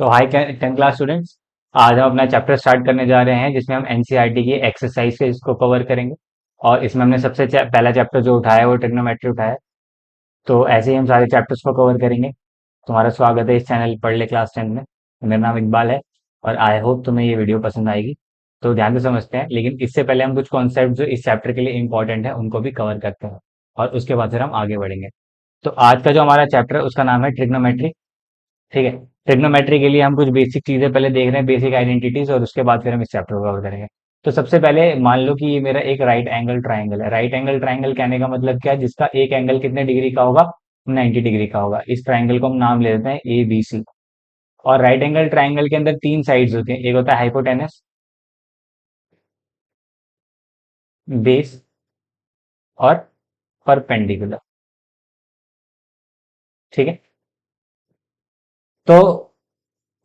तो हाय 10 class students. आज हम अपना चैप्टर स्टार्ट करने जा रहे हैं जिसमें हम एनसीईआरटी की एक्सरसाइज के इसको कवर करेंगे। और इसमें हमने सबसे पहला चैप्टर जो उठाया है वो ट्रिग्नोमेट्री उठाया है। तो ऐसे ही हम सारे चैप्टर्स को कवर करेंगे। तुम्हारा स्वागत है इस चैनल पढ़ ले क्लास 10 में। मेरा नाम इकबाल है और आई होप तुम्हें ये वीडियो पसंद आएगी। तो ध्यान से समझते हैं, लेकिन इससे पहले हम कुछ कॉन्सेप्ट जो इस चैप्टर के लिए इंपॉर्टेंट है उनको भी कवर करते हैं और उसके बाद फिर हम आगे बढ़ेंगे। तो आज का जो हमारा चैप्टर है उसका नाम है ट्रिग्नोमेट्री। ठीक है। ट्रिग्नोमेट्री के लिए हम कुछ बेसिक चीजें पहले देख रहे हैं, बेसिक आइडेंटिटीज, और उसके बाद फिर हम इस चैप्टर को कवर करेंगे। तो सबसे पहले मान लो कि ये मेरा एक राइट एंगल ट्राइंगल है। राइट एंगल ट्राइंगल कहने का मतलब क्या है? जिसका एक एंगल कितने डिग्री का होगा? 90 डिग्री का होगा। इस ट्राइंगल को हम नाम ले देते हैं ए बी सी। और राइट एंगल ट्राइंगल के अंदर तीन साइड्स होती हैं। एक होता है हाइपोटेनस, बेस और परपेंडिकुलर। ठीक है। तो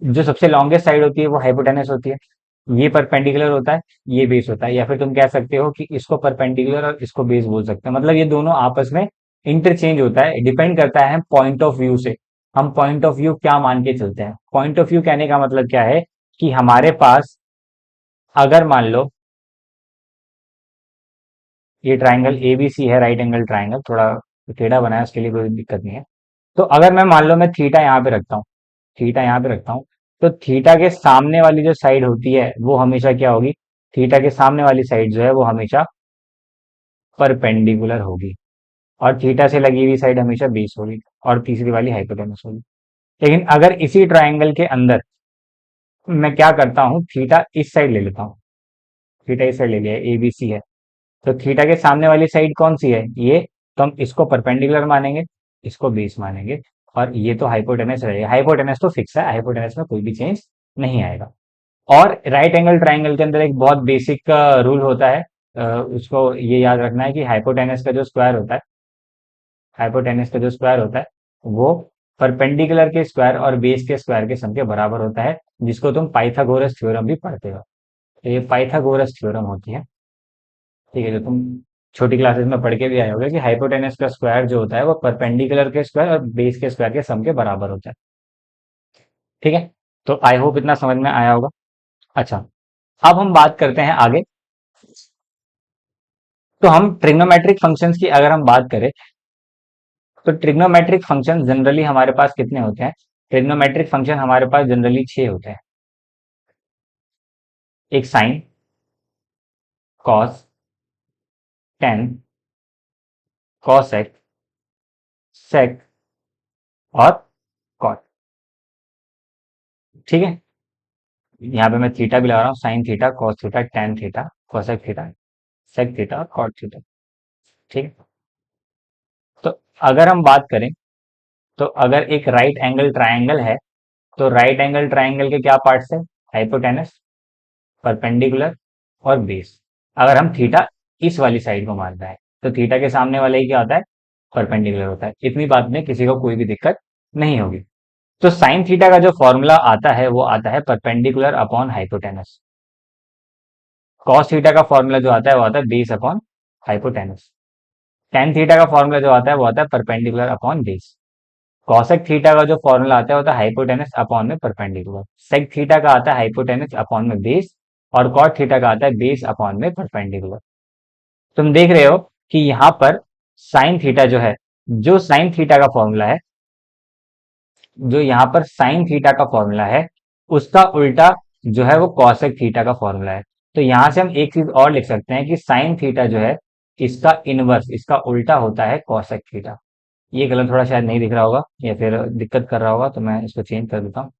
जो सबसे लॉन्गेस्ट साइड होती है वो हाइपोटेनस होती है, ये परपेंडिकुलर होता है, ये बेस होता है। या फिर तुम कह सकते हो कि इसको परपेंडिकुलर और इसको बेस बोल सकते हैं। मतलब ये दोनों आपस में इंटरचेंज होता है, डिपेंड करता है पॉइंट ऑफ व्यू से। हम पॉइंट ऑफ व्यू क्या मान के चलते हैं? पॉइंट ऑफ व्यू कहने का मतलब क्या है कि हमारे पास, अगर मान लो ये ट्राइंगल एबीसी है, राइट एंगल ट्राइंगल थोड़ा टेढ़ा बना है, उसके लिए कोई दिक्कत नहीं है। तो अगर मैं मान लो मैं थीटा यहाँ पे रखता हूँ, थीटा यहाँ पे रखता हूँ, तो थीटा के सामने वाली जो साइड होती है वो हमेशा क्या होगी? थीटा के सामने वाली साइड जो है वो हमेशा परपेंडिकुलर होगी, और थीटा से लगी हुई साइड हमेशा बेस होगी, और तीसरी वाली हाइपोटेनस होगी। लेकिन अगर इसी ट्राइंगल के अंदर मैं क्या करता हूँ, थीटा इस साइड ले लेता हूँ, थीटा इस साइड ले लिया, एबीसी है, तो थीटा के सामने वाली साइड कौन सी है? ये। तो हम इसको परपेंडिकुलर मानेंगे, इसको बेस मानेंगे, और ये तो हाइपोटेनस रहेगा। हाइपोटेनस तो फिक्स है, हाइपोटेनस में कोई भी चेंज नहीं आएगा। और राइट एंगल ट्राइंगल के अंदर एक बहुत बेसिक रूल होता है, उसको ये याद रखना है कि हाइपोटेनस का जो स्क्वायर होता है, हाइपोटेनस का जो स्क्वायर होता है वो परपेंडिकुलर के स्क्वायर और बेस के स्क्वायर के सम के बराबर होता है, जिसको तुम पाइथागोरस थ्योरम भी पढ़ते हो। तो ये पाइथागोरस थ्योरम होती है। ठीक है, जो तुम छोटी क्लासेस में पढ़ के भी आए होगे कि हाइपोटेनस का स्क्वायर जो होता है वो परपेंडिकुलर के स्क्वायर और बेस के स्क्वायर के सम के बराबर होता है। ठीक है। तो आई होप इतना समझ में आया होगा। अच्छा, अब हम बात करते हैं आगे। तो हम ट्रिग्नोमेट्रिक फंक्शंस की अगर हम बात करें, तो ट्रिग्नोमेट्रिक फंक्शन जनरली हमारे पास कितने होते हैं? ट्रिग्नोमेट्रिक फंक्शन हमारे पास जनरली 6 होते हैं। एक साइन, कॉस, टेन, कॉसेक, सेक और कॉट। ठीक है। यहाँ पे मैं थीटा भी लगा रहा हूँ, sine theta, cos theta, tan theta, cosec theta, sec theta और कॉट थीटा। ठीक है। तो अगर हम बात करें, तो अगर एक राइट एंगल ट्राइंगल है, तो राइट एंगल ट्राइंगल के क्या पार्ट्स है? हाइपोटेनस, परपेंडिकुलर और बेस। अगर हम थीटा इस वाली साइड को मान रहे हैं, तो थीटा के सामने वाला ही क्या होता है? परपेंडिकुलर होता है। इतनी बात में किसी को कोई भी दिक्कत नहीं होगी। तो साइन थीटा का जो फॉर्मूला आता है वो आता है perpendicular upon hypotenuse. Cos theta का फॉर्मूला जो आता है वो आता है base upon hypotenuse. Tan theta का फॉर्मूला जो आता है वो आता है perpendicular upon base. Cosec theta का जो फॉर्मूला आता है वो होता है हाइपोटेनस अपॉन में परपेंडिकुलर। सेक थीटा का आता है हाइपोटेनस अपॉन में बेस, और कॉट थीटा का आता है बेस अपॉन में परपेंडिकुलर। तुम देख रहे हो कि यहाँ पर साइन थीटा जो है, जो साइन थीटा का फॉर्मूला है, जो यहाँ पर साइन थीटा का फॉर्मूला है, उसका उल्टा जो है वो कॉसेक थीटा का फॉर्मूला है। तो यहां से हम एक चीज और लिख सकते हैं कि साइन थीटा जो है, इसका इनवर्स, इसका उल्टा होता है कॉसेक थीटा। ये कलर थोड़ा शायद नहीं दिख रहा होगा या फिर दिक्कत कर रहा होगा, तो मैं इसको चेंज कर देता हूँ।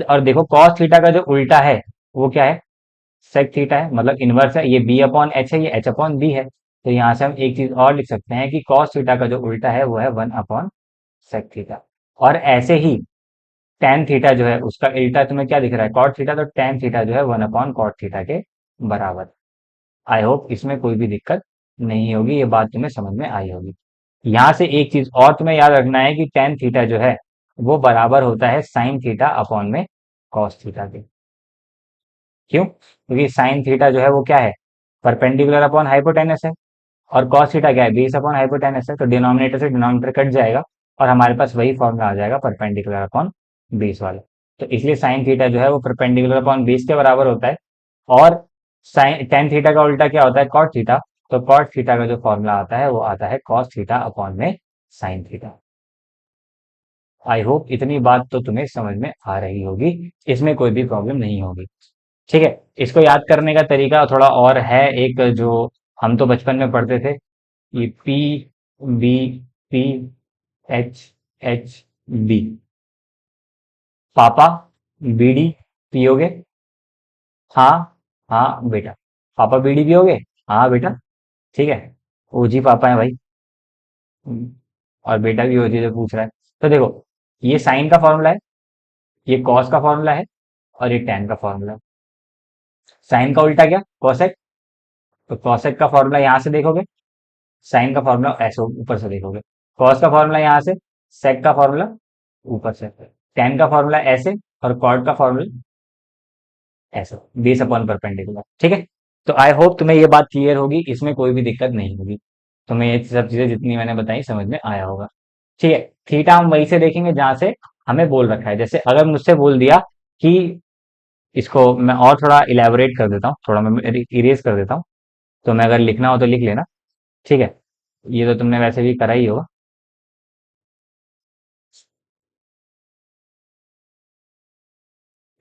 और देखो कॉस थीटा का जो उल्टा है वो क्या है? सेक थीटा है, मतलब इनवर्स है। ये बी अपॉन एच है, ये एच अपॉन बी है। तो यहाँ से हम एक चीज और लिख सकते हैं कि कॉस थीटा का जो उल्टा है वो है वन अपॉन सेक थीटा। और ऐसे ही टेन थीटा जो है उसका उल्टा तुम्हें क्या दिख रहा है? Cot theta. तो टेन थीटा जो है वन अपॉन कॉट थीटा के बराबर। आई होप इसमें कोई भी दिक्कत नहीं होगी, ये बात तुम्हें समझ में आई होगी। यहाँ से एक चीज और तुम्हें याद रखना है कि टेन थीटा जो है वो बराबर होता है साइन थीटा अपॉन में कॉस थीटा के। क्यों? क्योंकि साइन थीटा जो है वो क्या है? परपेंडिकुलर अपॉन हाइपोटेनस है, और कॉस थीटा क्या है? बेस अपॉन हाइपोटेनस है। तो डिनोमिनेटर से डिनोमिनेटर कट जाएगा और हमारे पास वही फॉर्मूला आ जाएगा परपेंडिकुलर अपॉन बेस वाला। तो इसलिए साइन थीटा जो है वो परपेंडिकुलर अपॉन बेस के बराबर होता है। और साइन टेन थीटा का उल्टा क्या होता है, कॉट थीटा। तो कॉट थीटा का जो फॉर्मूला आता है वो आता है कॉस थीटा अपॉन में साइन थीटा। आई होप इतनी बात तो तुम्हें समझ में आ रही होगी, इसमें कोई भी प्रॉब्लम नहीं होगी। ठीक है। इसको याद करने का तरीका थोड़ा और है, एक जो हम तो बचपन में पढ़ते थे, ये P B P H H B. पापा बीड़ी पियोगे? हाँ। हाँ बेटा। पापा बीड़ी पियोगे? हाँ बेटा। ठीक है। ओजी पापा है भाई। हम्म, और बेटा भी ओजी जो पूछ रहा है। तो देखो, ये साइन का फॉर्मूला है, ये कॉस का फॉर्मूला है, और ये टैन का फॉर्मूला है। साइन का उल्टा क्या, कॉसेक। तो कॉसेक का फॉर्मूला यहाँ से देखोगे, साइन का फॉर्मूला ऐसे ऊपर से देखोगे। कॉस का फॉर्मूला यहाँ से, सेक का फॉर्मूला ऊपर से, टैन का फॉर्मूला ऐसे, और कॉट का फॉर्मूला ऐसे, बेस अपॉन परपेंडिकुलर। ठीक है। तो आई होप तुम्हें ये बात क्लियर होगी, इसमें कोई भी दिक्कत नहीं होगी। तुम्हें ये सब चीजें जितनी मैंने बताई समझ में आया होगा। ठीक है। थीटा हम वहीं से देखेंगे जहां से हमें बोल रखा है। जैसे अगर मुझसे बोल दिया कि, इसको मैं और थोड़ा इलेबोरेट कर देता हूँ, थोड़ा मैं इरेज कर देता हूँ। तो मैं अगर लिखना हो तो लिख लेना। ठीक है। ये तो तुमने वैसे भी करा ही होगा।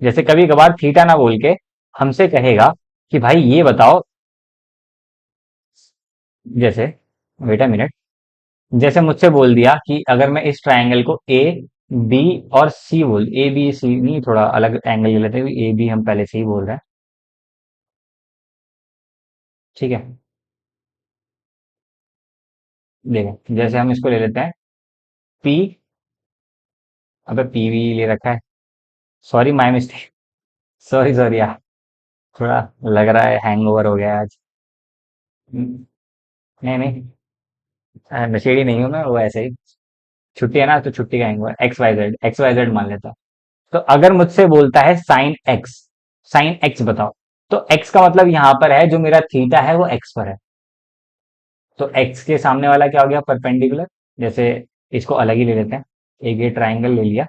जैसे कभी कभार थीटा ना बोल के हमसे कहेगा कि भाई ये बताओ, जैसे, वेट अ मिनट, जैसे मुझसे बोल दिया कि अगर मैं इस ट्रायंगल को ए बी और सी बोल, ए बी सी नहीं, थोड़ा अलग एंगल ले लेते हैं, ए बी हम पहले से ही बोल रहे हैं। ठीक है। देखो जैसे हम इसको ले लेते हैं पी, अबे पी भी ले रखा है, sorry my mistake, sorry sorry यार, थोड़ा लग रहा है हैंगओवर हो गया है आज। नहीं नहीं, नशेड़ी नहीं हूं मैं, वो ऐसे ही छुट्टी है ना, तो छुट्टी का हैंगओवर, एक्स वाई जेड मान लेता। तो अगर मुझसे बोलता है साइन एक्स बताओ, तो एक्स का मतलब यहां पर है जो मेरा थीटा है वो एक्स पर है। तो एक्स के सामने वाला क्या हो गया, परपेंडिकुलर। जैसे इसको अलग ही ले लेते हैं, एक ये ट्राइंगल ले लिया,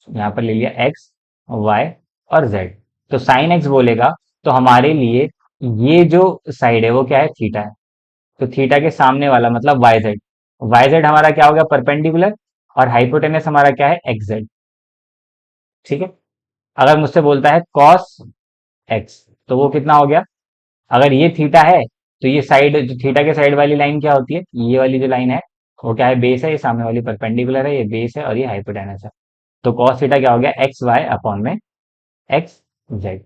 यहाँ पर ले लिया एक्स, वाई और जेड। तो साइन एक्स बोलेगा तो हमारे लिए ये जो साइड है वो क्या है, थीटा है। तो थीटा के सामने वाला मतलब वाई जेड, वाई जेड हमारा क्या हो गया, परपेंडिकुलर। और हाइपोटेनस हमारा क्या है, एक्स जेड। ठीक है। अगर मुझसे बोलता है कॉस एक्स, तो वो कितना हो गया, अगर ये थीटा है तो ये साइड, जो थीटा के साइड वाली लाइन क्या होती है, ये वाली जो लाइन है वो क्या है, बेस है, ये सामने वाली परपेंडिकुलर है, ये बेस है और ये हाइपोटेनस है। तो कॉस थीटा क्या हो गया, एक्स वाई अपॉन में एक्स जेड।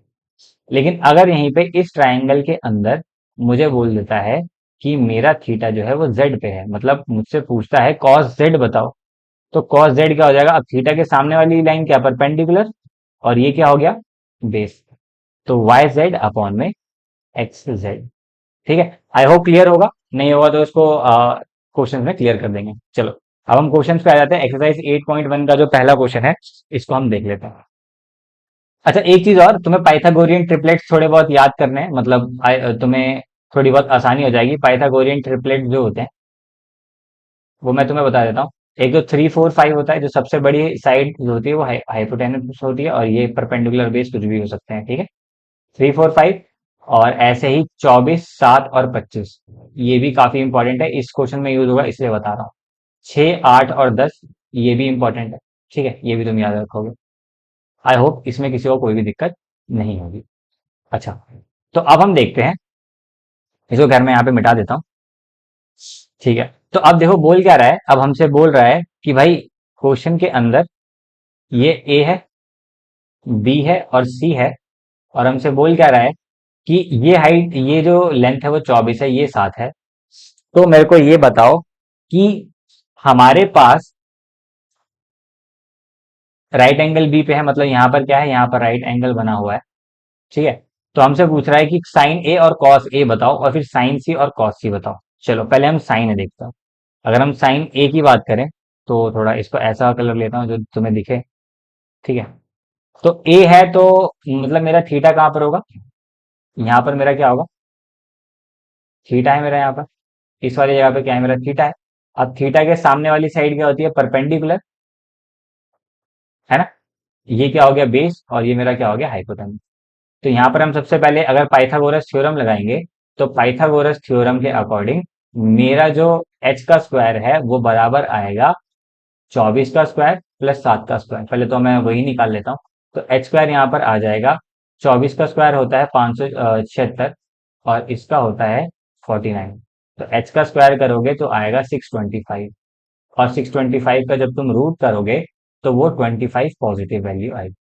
लेकिन अगर यहीं पे इस ट्राइंगल के अंदर मुझे बोल देता है कि मेरा थीटा जो है वो जेड पे है, मतलब मुझसे पूछता है कॉस जेड बताओ, तो कॉस जेड क्या हो जाएगा, अब थीटा के सामने वाली लाइन क्या, परपेंडिकुलर, और ये क्या हो गया, बेस। तो वाई जेड अपॉन में एक्स जेड। ठीक है। आई होप क्लियर होगा, नहीं होगा तो इसको क्वेश्चन में क्लियर कर देंगे। चलो, अब हम क्वेश्चन पे आ जाते हैं। एक्सरसाइज 8.1 का जो पहला क्वेश्चन है, इसको हम देख लेते हैं। अच्छा, एक चीज और, तुम्हें पाइथागोरियन ट्रिपलेट्स थोड़े बहुत याद करने हैं, मतलब तुम्हें थोड़ी बहुत आसानी हो जाएगी। पाइथागोरियन ट्रिपलेट जो होते हैं वो मैं तुम्हें बता देता हूँ। एक तो 3 4 5 होता है, जो सबसे बड़ी साइड जो होती है वो हाइपोटेनस होती है, और ये परपेंडिकुलर बेस कुछ भी हो सकते हैं। ठीक है। 3 4 5, और ऐसे ही 24 7 और 25, ये भी काफी इंपॉर्टेंट है, इस क्वेश्चन में यूज होगा इसलिए बता रहा हूँ। 6 8 और 10, ये भी इंपॉर्टेंट है। ठीक है, ये भी तुम याद रखोगे। आई होप इसमें किसी को कोई भी दिक्कत नहीं होगी। अच्छा, तो अब हम देखते हैं, इसको घर में यहाँ पे मिटा देता हूँ। ठीक है। तो अब देखो बोल क्या रहा है, अब हमसे बोल रहा है कि भाई क्वेश्चन के अंदर ये ए है, बी है और सी है, और हमसे बोल क्या रहा है कि ये हाइट, ये जो लेंथ है वो 24 है, ये 7 है। तो मेरे को ये बताओ कि हमारे पास राइट एंगल बी पे है, मतलब यहाँ पर क्या है, यहाँ पर राइट एंगल बना हुआ है। ठीक है। तो हमसे पूछ रहा है कि साइन ए और कॉस ए बताओ, और फिर साइन सी और कॉस सी बताओ। चलो पहले हम साइन ए देखते हैं। अगर हम साइन ए की बात करें, तो थोड़ा इसको ऐसा कलर लेता हूँ जो तुम्हें दिखे। ठीक है। तो ए है तो मतलब मेरा थीटा कहाँ पर होगा, यहाँ पर मेरा क्या होगा, थीटा है मेरा यहाँ पर, इस वाली जगह पे क्या है, मेरा थीटा है। अब थीटा के सामने वाली साइड क्या होती है, परपेंडिकुलर, है ना। ये क्या हो गया बेस, और ये मेरा क्या हो गया हाइपोटेनस। तो यहाँ पर हम सबसे पहले अगर पाइथागोरस थ्योरम लगाएंगे, तो पाइथागोरस थ्योरम के अकॉर्डिंग मेरा जो एच का स्क्वायर है वो बराबर आएगा 24 का स्क्वायर प्लस 7 का स्क्वायर। पहले तो मैं वही निकाल लेता हूँ। तो एच स्क्वायर यहाँ पर आ जाएगा, 24 का स्क्वायर होता है 576, और इसका होता है 49। तो एच का स्क्वायर करोगे तो आएगा 625, और 625 का जब तुम रूट करोगे तो वो 25 पॉजिटिव वैल्यू आएगी।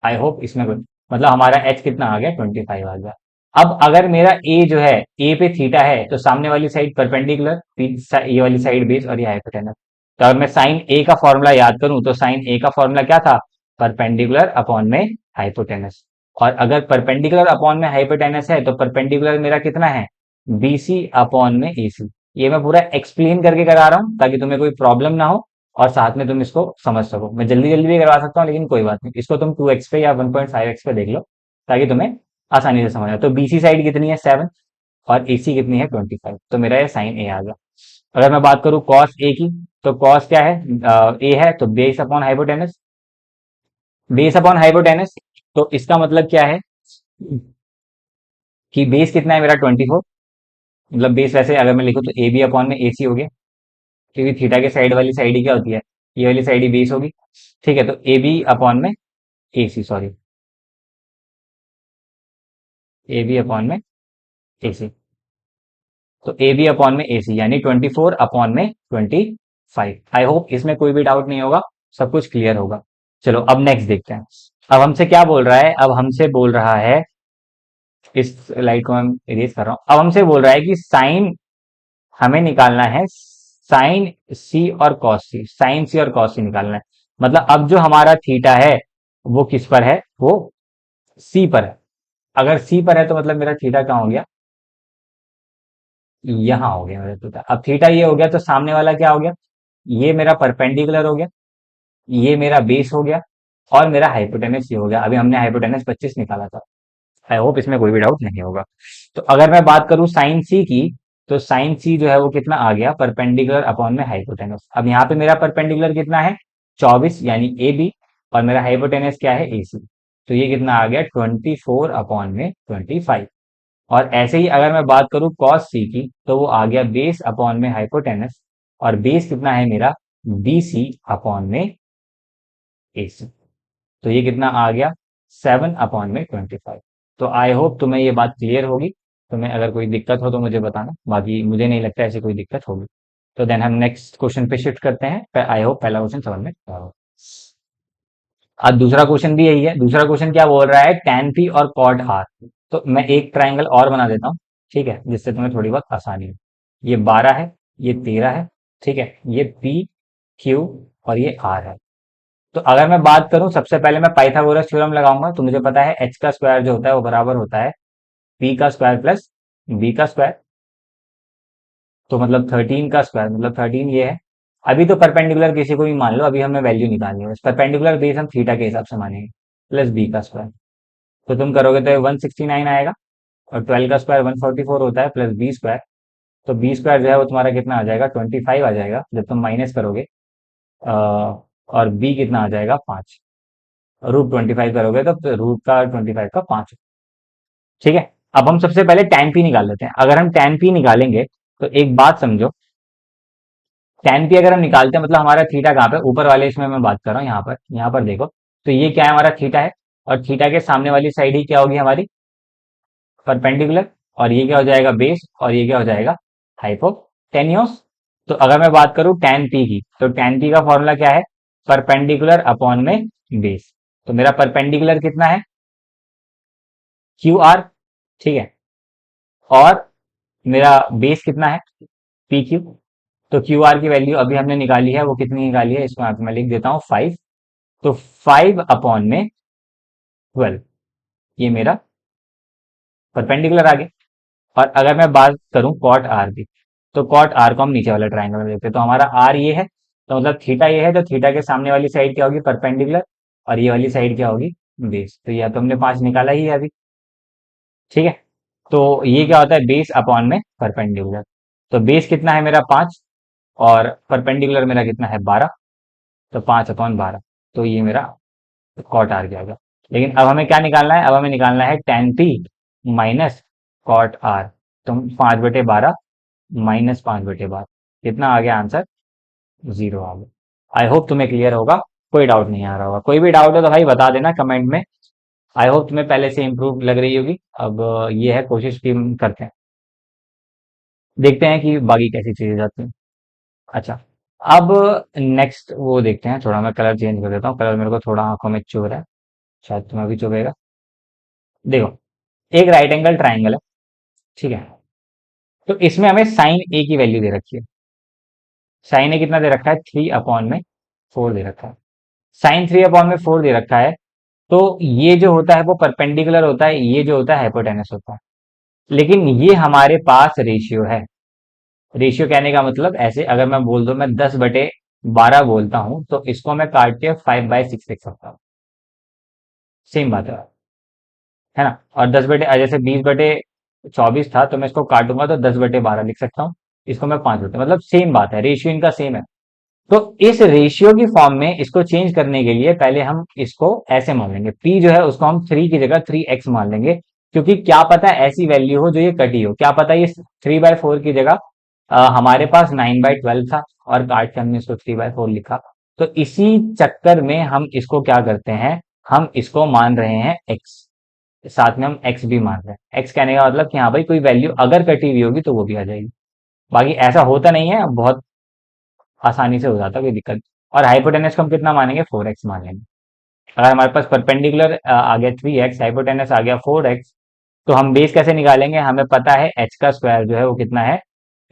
आई होप इसमें कुछ, मतलब हमारा एच कितना आ गया 25 आ गया। अब अगर मेरा ए जो है, ए पे थीटा है, तो सामने वाली साइड परपेंडिकुलर, ये वाली साइड बेस और ये हाइपोटेनस। तो अगर मैं साइन ए का फॉर्मूला याद करूं तो साइन ए का फॉर्मूला क्या था, परपेंडिकुलर अपॉन में हाइपोटेनस। और अगर परपेंडिकुलर अपॉन में हाइपोटेनस है तो परपेंडिकुलर मेरा कितना है, बीसी अपॉन में एसी। ये मैं पूरा एक्सप्लेन करके करा रहा हूं ताकि तुम्हें कोई प्रॉब्लम ना हो, और साथ में तुम इसको समझ सको। मैं जल्दी जल्दी भी करवा सकता हूँ लेकिन कोई बात नहीं, इसको तुम 2x पे या 1.5x पे देख लो ताकि तुम्हें आसानी से समझ आए। तो बीसी साइड कितनी है 7, और एसी कितनी है 25। तो मेरा ये साइन ए आ गया। अगर मैं बात करूं कॉस ए की, तो कॉस क्या है, ए है तो base upon hypotenuse, base upon hypotenuse. तो इसका मतलब क्या है कि बेस कितना है मेरा 24, मतलब बेस वैसे अगर मैं लिखूं तो ए बी अपॉन में ए सी हो गया, क्योंकि थीटा के साइड वाली साइड ही क्या होती है, ये वाली साइड ही बेस होगी। ठीक है, तो ए बी अपॉन में ए सी, सॉरी, ए बी अपॉन में ए सी। तो ए बी अपॉन में ए सी यानी 24 अपॉन में 25। आई होप इसमें कोई भी डाउट नहीं होगा, सब कुछ क्लियर होगा। चलो अब नेक्स्ट देखते हैं। अब हमसे क्या बोल रहा है, अब हमसे बोल रहा है, इस लाइट को मैं इरेज कर रहा हूं। अब हमसे बोल रहा है कि साइन हमें निकालना है, साइन सी और कॉस सी, साइन सी और कॉस सी निकालना है। मतलब अब जो हमारा थीटा है वो किस पर है, वो सी पर है। अगर सी पर है तो मतलब मेरा थीटा कहाँ हो गया, यहाँ हो गया मेरा थीटा। अब थीटा ये हो गया तो सामने वाला क्या हो गया, ये मेरा परपेंडिकुलर हो गया, ये मेरा बेस हो गया, और मेरा हाइपोटेनस ये हो गया। अभी हमने हाइपोटेनस 25 निकाला था। आई होप इसमें कोई भी डाउट नहीं होगा। तो अगर मैं बात करूं साइन सी की, तो साइन सी जो है वो कितना आ गया, परपेंडिकुलर अपॉन में हाइपोटेनस। अब यहाँ पे मेरा परपेंडिकुलर कितना है 24 यानी ए बी, और मेरा हाइपोटेनस क्या है ए सी। तो ये कितना आ गया 24 अपॉन में 25। और ऐसे ही अगर मैं बात करूं कॉस सी की, तो वो आ गया बेस अपॉन में हाइपोटेनस, और बेस कितना है मेरा बी सी अपॉन में ए सी। तो ये कितना आ गया 7 अपॉन में 25। तो आई होप तुम्हें ये बात क्लियर होगी। तुम्हें अगर कोई दिक्कत हो तो मुझे बताना, बाकी मुझे नहीं लगता ऐसी कोई दिक्कत होगी। तो देन हम नेक्स्ट क्वेश्चन पे शिफ्ट करते हैं। आई होप पहला क्वेश्चन समझ में आ रहा हो। आज दूसरा क्वेश्चन भी यही है। दूसरा क्वेश्चन क्या बोल रहा है, tan p और cot r। तो मैं एक ट्राइंगल और बना देता हूँ, ठीक है, जिससे तुम्हें थोड़ी बहुत आसानी हो। ये 12 है, ये 13 है, ठीक है, ये p q और ये r है। तो अगर मैं बात करूं, सबसे पहले मैं पाइथागोरस थ्योरम लगाऊंगा। तो मुझे पता है एच का स्क्वायर जो होता है वो बराबर होता है पी का स्क्वायर प्लस बी का स्क्वायर। तो मतलब 13 का स्क्वायर मतलब 13 ये है। अभी तो परपेंडिकुलर किसी को भी मान लो, अभी हमें वैल्यू निकालनी है, परपेंडिकुलर बेस हम थीटा के हिसाब से मानेंगे, प्लस बी का स्क्वायर। तो तुम करोगे तो 169 आएगा, और 12 का स्क्वायर 144 होता है, प्लस बी स्क्वायर। तो बी स्क्वायर जो है वो तुम्हारा कितना आ जाएगा 25 आ जाएगा जब तुम माइनस करोगे। और बी कितना आ जाएगा 5, रूट 25 करोगे तो रूट का 25 का 5। ठीक है, अब हम सबसे पहले tan p निकाल लेते हैं। अगर हम tan p निकालेंगे तो एक बात समझो, tan p अगर हम निकालते हैं मतलब हमारा थीटा कहाँ पे, ऊपर वाले इसमें मैं बात कर रहा हूँ, यहाँ पर देखो। तो ये क्या है, हमारा थीटा है, और थीटा के सामने वाली साइड ही क्या होगी हमारी, परपेंडिकुलर। और ये क्या हो जाएगा बेस, और ये क्या हो जाएगा हाइपोटेन्यूस। तो अगर मैं बात करूं tan p की, तो tan p का फॉर्मूला क्या है, परपेंडिकुलर अपॉन में बेस। तो मेरा परपेंडिकुलर कितना है क्यू आर, ठीक है, और मेरा बेस कितना है पी क्यू। तो क्यू आर की वैल्यू अभी हमने निकाली है, वो कितनी निकाली है, इसमें मैं लिख देता हूँ 5। तो 5 अपॉन में 12, ये मेरा परपेंडिकुलर आ गया। और अगर मैं बात करूं कॉट आर की, तो कॉट आर को हम नीचे वाला ट्राइंगल में देखते हैं। तो हमारा आर ये है, तो मतलब थीटा ये है, तो थीटा के सामने वाली साइड क्या होगी परपेंडिकुलर, और ये वाली साइड क्या होगी बेस। तो यह तो हमने 5 निकाला ही है अभी, ठीक है। तो ये क्या होता है बेस अपॉन में परपेंडिकुलर। तो बेस कितना है मेरा 5, और परपेंडिकुलर मेरा कितना है 12, तो 5 अपॉन 12। तो ये मेरा तो कॉट आर क्या होगा। लेकिन अब हमें क्या निकालना है, अब हमें निकालना है tan p minus cot R. तो 5/12 माइनस 5/12 कितना आ गया आंसर, 0 आ गया। आई होप तुम्हें क्लियर होगा, कोई डाउट नहीं आ रहा होगा। कोई भी डाउट है तो भाई बता देना कमेंट में। आई होप तुम्हें पहले से इम्प्रूव लग रही होगी। अब ये है, कोशिश की हम करते हैं, देखते हैं कि बाकी कैसी चीजें जाती हैं। अच्छा, अब नेक्स्ट वो देखते हैं, थोड़ा मैं कलर चेंज कर देता हूँ, कलर मेरे को थोड़ा आंखों में चुभ रहा है, शायद तुम्हें भी चुभेगा। देखो, एक राइट एंगल ट्राइंगल है, ठीक है। तो इसमें हमें साइन ए की वैल्यू दे रखी है। साइन ए कितना दे रखा है, 3/4 दे रखा है। साइन 3/4 दे रखा है। तो ये जो होता है वो परपेंडिकुलर होता है, ये जो होता है हाइपोटेनस होता है। लेकिन ये हमारे पास रेशियो है। रेशियो कहने का मतलब, ऐसे अगर मैं बोल दूं, मैं 10/12 बोलता हूं, तो इसको मैं काट के 5/6 लिख सकता हूँ। सेम बात है ना। और 10 बटे, जैसे 20/24 था, तो मैं इसको काटूंगा तो 10/12 लिख सकता हूँ। इसको मैं 5 मतलब सेम बात है, रेशियो इनका सेम है। तो इस रेशियो की फॉर्म में इसको चेंज करने के लिए पहले हम इसको ऐसे मान लेंगे, p जो है उसको हम 3 की जगह 3x मान लेंगे। क्योंकि क्या पता ऐसी वैल्यू हो जो ये कटी हो, क्या पता ये 3/4 की जगह हमारे पास 9/12 था, और काट के हमने इसको 3/4 लिखा। तो इसी चक्कर में हम इसको क्या करते हैं, हम इसको मान रहे हैं x, साथ में हम x भी मान रहे हैं। x कहने का मतलब कि हाँ भाई, कोई वैल्यू अगर कटी हुई होगी तो वो भी आ जाएगी। बाकी ऐसा होता नहीं है, बहुत आसानी से हो जाता है, कोई दिक्कत। और हाइपोटेनस को हम कितना मानेंगे, 4x मान लेंगे। अगर हमारे पास परपेंडिकुलर आ गया 3x, हाइपोटेनस आ गया 4x, तो हम बेस कैसे निकालेंगे, हमें पता है h का स्क्वायर जो है वो कितना है,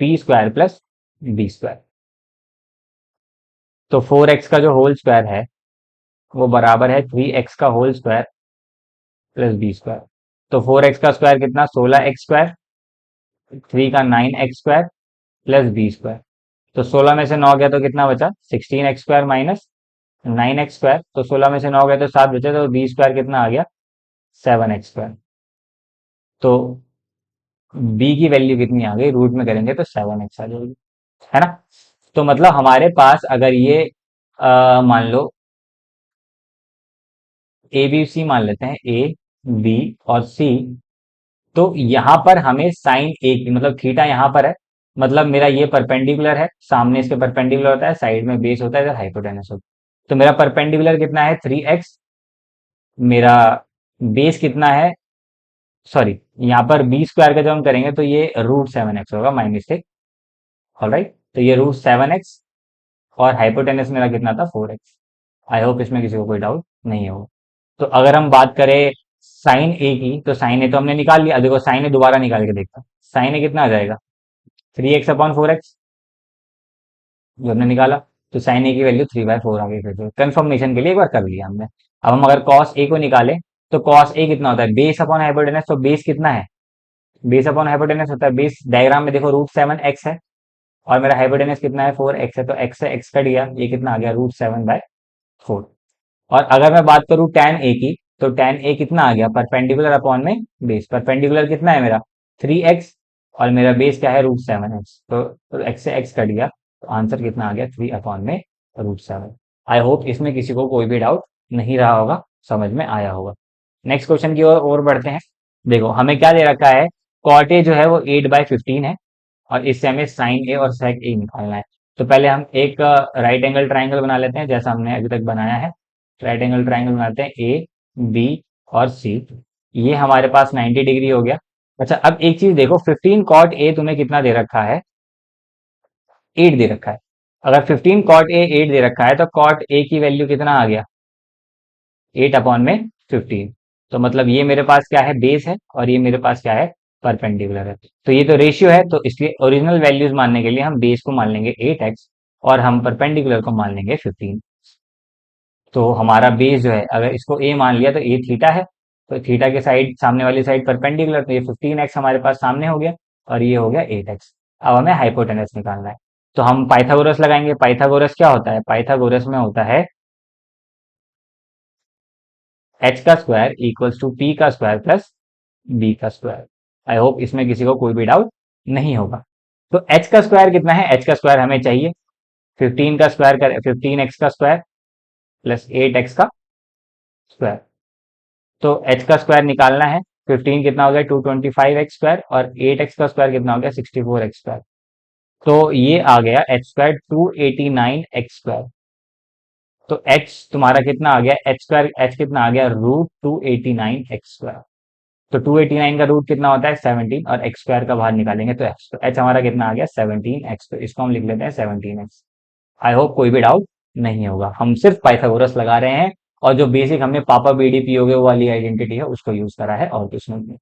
p² प्लस b²। तो 4x का जो होल स्क्वायर है वो बराबर है 3x का होल स्क्वायर प्लस b²। तो 4x का स्क्वायर कितना, 16x², 3 का 9x² प्लस b²। तो 16 में से 9 गया तो कितना बचा, 16x² माइनस 9x²। तो 16 में से 9 गया तो 7 बचे, तो b² कितना आ गया, 7x²। तो b की वैल्यू कितनी आ गई, रूट में करेंगे तो 7x आ जाएगी, है ना। तो मतलब हमारे पास अगर ये मान लो ए बी सी मान लेते हैं, ए बी और सी। तो यहाँ पर हमें साइन ए की, मतलब थीटा यहाँ पर है, मतलब मेरा ये परपेंडिकुलर है, सामने इसके परपेंडिकुलर होता है, साइड में बेस होता है, इधर हाइपोटेनस होता है। तो मेरा परपेंडिकुलर कितना है, 3x। मेरा बेस कितना है, सॉरी, यहाँ पर b² का जब हम करेंगे तो ये √7x होगा, माई मिस्टेक। ऑलराइट, तो ये √7x। और हाइपोटेनस मेरा कितना था, 4x। आई होप इसमें किसी को कोई डाउट नहीं हो। तो अगर हम बात करें साइन ए की, तो साइन ए तो हमने निकाल लिया, देखो साइन ए दोबारा निकाल के देखता हूँ। साइन ए कितना आ जाएगा, 3x/4x, जो हमने निकाला। तो साइन ए की वैल्यू 3/4 आ गई, फिर तो कंफर्मेशन के लिए एक बार कर लिया हमने। अब हम अगर कॉस ए को निकाले, तो कॉस ए कितना होता है, बेस अपॉन हाइपोटेनस। तो बेस कितना है, बेस अपॉन हाइपोटेनस होता है, बेस डायग्राम में देखो √7x है, और मेरा हाइपोटेनस कितना है, 4x है। तो x से x कट गया, ये कितना आ गया, √7/4। और अगर मैं बात करूं tan a की, तो tan a कितना आ गया, परपेंडिकुलर अपॉन में बेस। परपेंडिकुलर कितना है मेरा, 3x, और मेरा बेस क्या है, √7x। तो x से x कट गया, तो आंसर कितना आ गया, 3/√7। आई होप इसमें किसी को कोई भी डाउट नहीं रहा होगा, समझ में आया होगा। नेक्स्ट क्वेश्चन की ओर बढ़ते हैं। देखो हमें क्या दे रखा है, कॉट ए जो है वो 8/15 है, और इससे हमें साइन ए और सेक ए निकालना है। तो पहले हम एक राइट एंगल ट्राइंगल बना लेते हैं, जैसा हमने अभी तक बनाया है। राइट एंगल ट्राइंगल बनाते हैं, ए बी और सी। ये हमारे पास 90 डिग्री हो गया। अच्छा, अब एक चीज देखो, 15 कॉट ए तुम्हें कितना दे रखा है, 8 दे रखा है। अगर 15 कॉट ए 8 दे रखा है, तो कॉट ए की वैल्यू कितना आ गया, 8/15। तो मतलब ये मेरे पास क्या है, बेस है, और ये मेरे पास क्या है, परपेंडिकुलर है। तो ये तो रेशियो है, तो इसलिए ओरिजिनल वैल्यूज मानने के लिए हम बेस को मान लेंगे 8x, और हम परपेंडिकुलर को मान लेंगे 15। तो हमारा बेस जो है, अगर इसको ए मान लिया, तो ए थीटा है। तो थीटा के साइड, सामने वाली साइड परपेंडिकुलर, तो ये 15x हमारे पास सामने हो गया, और ये हो गया 8x। अब हमें हाइपोटेनस निकालना है। तो हम पाइथागोरस लगाएंगे। पाइथागोरस क्या होता है, पाइथागोरस में होता है h का स्क्वायर इक्वल्स टू p का स्क्वायर प्लस b का स्क्वायर। आई होप इसमें किसी को कोई भी डाउट नहीं होगा। तो h का स्क्वायर कितना है, h का स्क्वायर हमें चाहिए 15 का स्क्वायर कर 15x का स्क्वायर प्लस 8x का स्क्वायर। तो एच का स्क्वायर निकालना है। 15 कितना हो गया 225x स्क्वायर, और 8x का स्क्वायर कितना हो गया 64x स्क्वायर। तो ये आ गया एच स्क्वायर 289x स्क्वायर। तो एच तुम्हारा कितना आ गया, एच स्क्वायर एच कितना आ गया √289x स्क्वायर। तो 289 का रूट कितना होता है 17, और एक्स स्क्वायर का बाहर निकालेंगे तो एच हमारा कितना आ गया 17x। तो इसको हम लिख लेते हैं 17x। आई होप कोई भी डाउट नहीं होगा, हम सिर्फ पाइथागोरस लगा रहे हैं, और जो बेसिक हमने पापा बीडी पीओगे वो वाली आइडेंटिटी है उसको यूज करा है, और कुछ नहीं।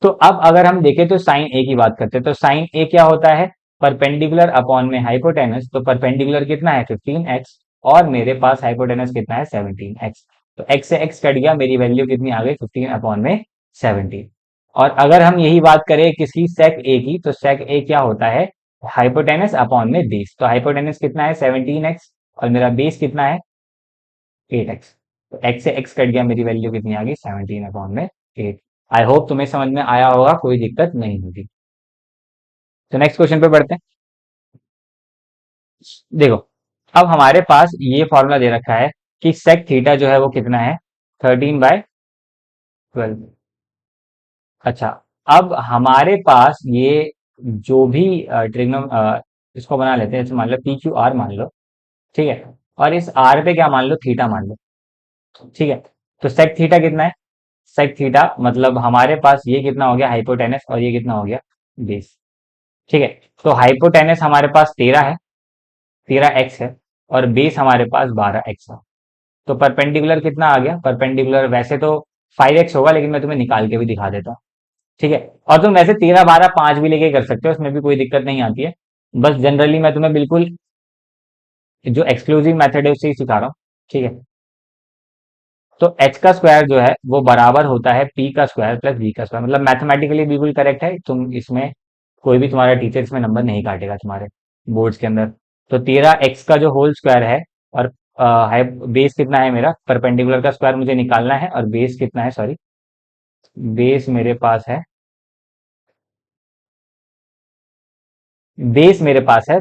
तो अब अगर हम देखें तो साइन ए की बात करते हैं, तो साइन ए क्या होता है, परपेंडिकुलर अपॉन में हाइपोटेनस। तो परपेंडिकुलर कितना है 15x, और मेरे पास हाइपोटेनस कितना है 17x। तो x से x कट गया, मेरी वैल्यू कितनी आ गई 15 अपॉन में 17। और अगर हम यही बात करें किसी सेक ए की, तो सेक ए क्या होता है, हाइपोटेनस अपॉन में बेस। तो हाइपोटेनस कितना है 17x, और मेरा बेस कितना है 8x। तो x से x कट गया, मेरी वैल्यू कितनी आ गई 17 अपॉन में 8। आई होप तुम्हें समझ में आया होगा, कोई दिक्कत नहीं होगी। तो नेक्स्ट क्वेश्चन पे बढ़ते हैं। देखो, अब हमारे पास ये फॉर्मूला दे रखा है कि सेक थीटा जो है वो कितना है 13/12। अच्छा, अब हमारे पास ये जो भी ट्रिग्नो इसको बना लेते हैं, जैसे मान लो पी क्यू आर मान लो, ठीक है, और इस आर पे क्या मान लो थीटा मान लो, ठीक है। तो सेक थीटा कितना है, सेक थीटा मतलब हमारे पास ये कितना हो गया हाइपोटेनस, और ये कितना हो गया बेस, ठीक है। तो हाइपोटेनस हमारे पास 13 है, 13x है, और बेस हमारे पास 12x है। तो परपेंडिकुलर कितना आ गया, परपेंडिकुलर वैसे तो 5x होगा, लेकिन मैं तुम्हें निकाल के भी दिखा देता हूँ, ठीक है। और तुम वैसे 13 12 5 भी लेके कर सकते हो, उसमें भी कोई दिक्कत नहीं आती है। बस जनरली मैं तुम्हें बिल्कुल जो एक्सक्लूसिव मेथड है उससे ही सिखा रहा हूँ, ठीक है। तो एच का स्क्वायर जो है वो बराबर होता है पी का स्क्वायर प्लस बी का स्क्वायर, मतलब मैथमेटिकली बिल्कुल करेक्ट है, तुम इसमें कोई भी तुम्हारा टीचर इसमें नंबर नहीं काटेगा तुम्हारे बोर्ड्स के अंदर। तो 13x का जो होल स्क्वायर है, और बेस कितना है मेरा, परपेंडिकुलर का स्क्वायर मुझे निकालना है, और बेस कितना है, सॉरी, बेस मेरे पास है, बेस मेरे पास है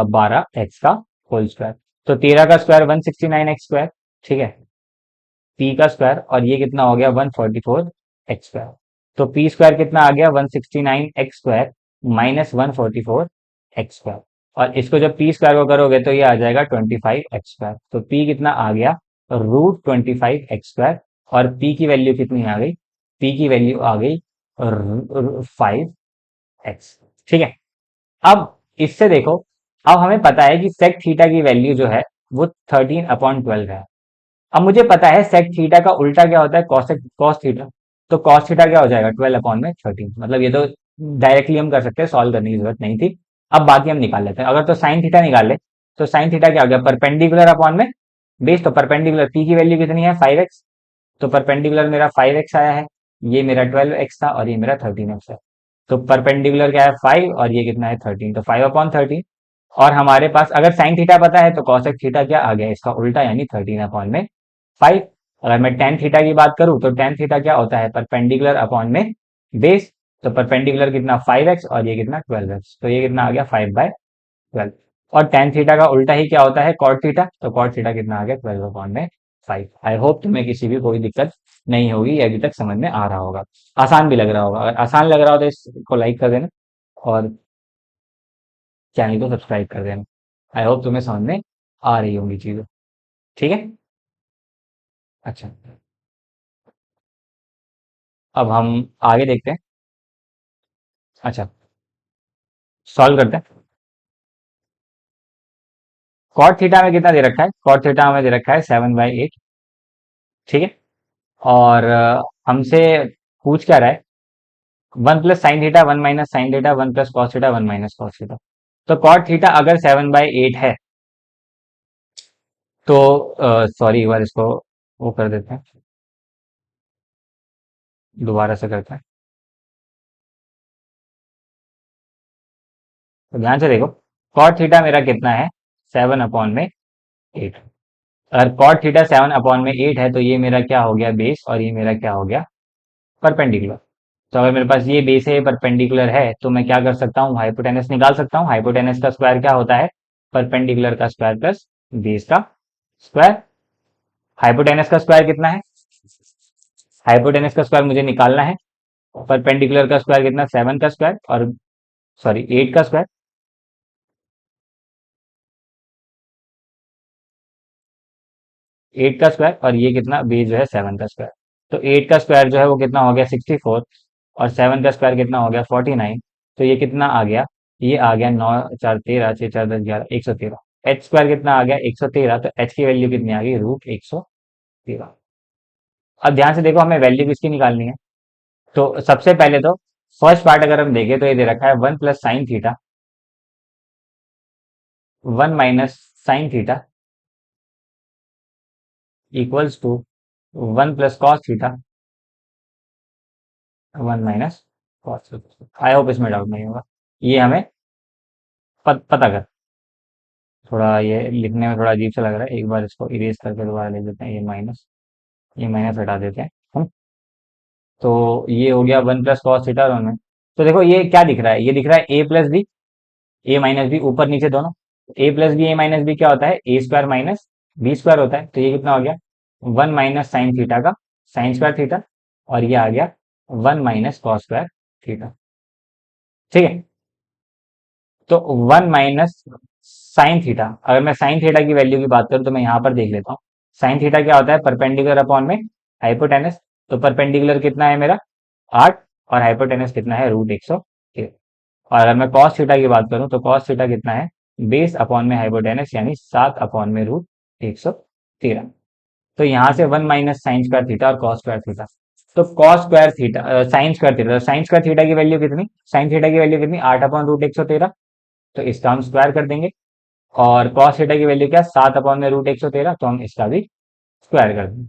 12x का होल स्क्वायर। तो 13 का स्क्वायर 169x स्क्वायर, ठीक है, पी का स्क्वायर, और ये कितना हो गया 144x स्क्वायर। तो पी स्क्वायर कितना आ गया 169x square minus 144x square. और इसको जब पी स्क्वायर को करोगे तो ये आ जाएगा 25x स्क्वायर। तो पी कितना आ गया √25x स्क्वायर, और पी की वैल्यू कितनी आ गई, पी की वैल्यू आ गई 5x, ठीक है। अब इससे देखो, अब हमें पता है कि सेक थीटा की वैल्यू जो है वो 13/12 है। अब मुझे पता है सेक थीटा का उल्टा क्या होता है कॉस थीटा। तो कॉस थीटा क्या हो जाएगा 12/13, मतलब ये तो डायरेक्टली हम कर सकते हैं, सॉल्व करने की जरूरत नहीं थी। अब बाकी हम निकाल लेते हैं, अगर तो साइन थीटा निकाल ले, तो साइन थीटा क्या हो गया परपेंडिकुलर अपॉन में बेस। तो परपेंडिकुलर पी की वैल्यू कितनी है 5x, तो परपेंडिकुलर मेरा 5x आया है, ये मेरा 12x था, और ये मेरा 13x है। तो परपेंडिकुलर क्या है 5, और ये कितना है 13, तो 5/13। और हमारे पास अगर साइन थीटा पता है तो कॉसेक थीटा क्या आ गया इसका उल्टा, यानी 13/5। अगर मैं टेन थीटा की बात करूं तो टेन थीटा क्या होता है परपेंडिकुलर अपॉन में बेस। तो परपेंडिकुलर कितना 5x, और ये कितना 12x, तो ये कितना आ गया 5/12। और टेन थीटा का उल्टा ही क्या होता है कॉट थीटा, तो कॉट थीटा कितना आ गया 12/5। आई होप तुम्हें किसी भी कोई दिक्कत नहीं होगी, ये अभी तक समझ में आ रहा होगा, आसान भी लग रहा होगा। अगर आसान लग रहा हो तो इसको लाइक कर देना, और चैनल को सब्सक्राइब कर देना। आई होप तुम्हें समझ में आ रही होंगी चीजें, ठीक है। अच्छा, अब हम आगे देखते हैं। अच्छा, सॉल्व करते हैं। कॉट थीटा में कितना दे रखा है, कॉट थीटा में दे रखा है 7/8, ठीक है। और हमसे पूछ क्या रहा है 1 + sin theta 1 - sin theta 1 + cos theta 1 - cos theta. तो कॉट थीटा अगर 7/8 है, तो सॉरी एक बार इसको वो कर देते हैं, दोबारा से करते हैं। तो ध्यान से देखो, कॉट थीटा मेरा कितना है 7/8। अगर कॉट थीटा 7/8 है, तो ये मेरा क्या हो गया बेस, और ये मेरा क्या हो गया परपेंडिकुलर। तो अगर मेरे पास ये बेस है परपेंडिकुलर है, तो मैं क्या कर सकता हूँ हाइपोटेनस निकाल सकता हूँ। हाइपोटेनस का स्क्वायर क्या होता है परपेंडिकुलर का स्क्वायर प्लस बेस का स्क्वायर। हाइपोटेनस का स्क्वायर कितना है हाइपोटेनस का स्क्वायर मुझे निकालना है। परपेंडिकुलर का स्क्वायर कितना, 7 का स्क्वायर, और सॉरी 8 का स्क्वायर, 8 का स्क्वायर, और ये कितना बेस जो है 7 का स्क्वायर। तो 8 का स्क्वायर जो है वो कितना हो गया 64, और 7 का स्क्वायर कितना हो गया 49। तो ये कितना आ गया, ये आ गया 9 4 13, 6 4 10 11, 113। एच स्क्वायर कितना आ गया 113, तो एच की वैल्यू कितनी आ गई √113। अब ध्यान से देखो, हमें वैल्यू किसकी निकालनी है। तो सबसे पहले तो फर्स्ट पार्ट अगर हम देखें तो ये दे रखा है 1 + sin theta, 1 - sin theta equals to 1 + cos theta, 1 - cos theta. I hope इसमें डाउट नहीं होगा। ये हमें पता कर, थोड़ा ये लिखने में थोड़ा अजीब सा लग रहा है, एक बार इसको इरेज करके दोबारा लिख देते हैं। ये माइनस हटा देते हैं हम। तो ये हो गया 1 + cos थीटा, और में तो देखो ये क्या दिख रहा है, ये दिख रहा है a + b, a - b ऊपर नीचे दोनों। a + b a - b क्या होता है, a² - b² होता है। तो ये कितना हो गया 1 - sin थीटा का sin² थीटा, और ये आ गया 1 - cos² थीटा। ठीक है। तो 1 - sin थीटा, अगर मैं साइन थीटा की वैल्यू की बात करूं तो मैं यहां पर देख लेता हूँ। साइन थीटा क्या होता है, परपेंडिकुलर अपॉन में हाइपोटेनस। तो परपेंडिकुलर कितना है मेरा 8, और हाइपोटेनस कितना है √113। और अगर मैं कॉस थीटा की बात करूं तो कॉस थीटा कितना है, बेस अपॉन में हाइपोटेनस, यानी 7 अपॉन में √113। तो यहाँ से 1 - sin² थीटा और cos² थीटा। तो cos² theta sine square theta की वैल्यू कितनी, साइन थीटा की वैल्यू कितनी 8/√113। तो इसका हम स्क्वायर कर देंगे। और cos थीटा की वैल्यू क्या, 7 अपॉन में √113, तो हम इसका भी स्क्वायर कर देंगे।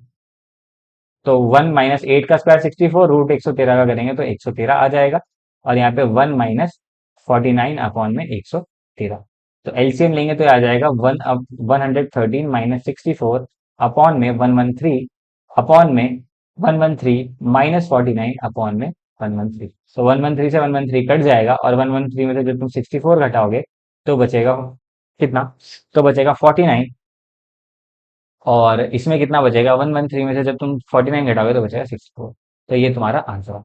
तो 1 - 8 का स्क्वायर 64, √113 का करेंगे तो 113 आ जाएगा। और यहाँ पे 1 - 49 अपॉन में 113। तो एलसीएम लेंगे तो आ जाएगा 113 - 64 अपॉन में 113, अपॉन में 113 - 49 अपॉन में 113। तो 113 से 113 कट जाएगा, और 113 में से जब तुम 64 घटाओगे तो बचेगा कितना, तो बचेगा 49। और इसमें कितना बचेगा, 113 में से जब तुम 49 घटाओगे तो बचेगा 64। तो ये तुम्हारा आंसर है।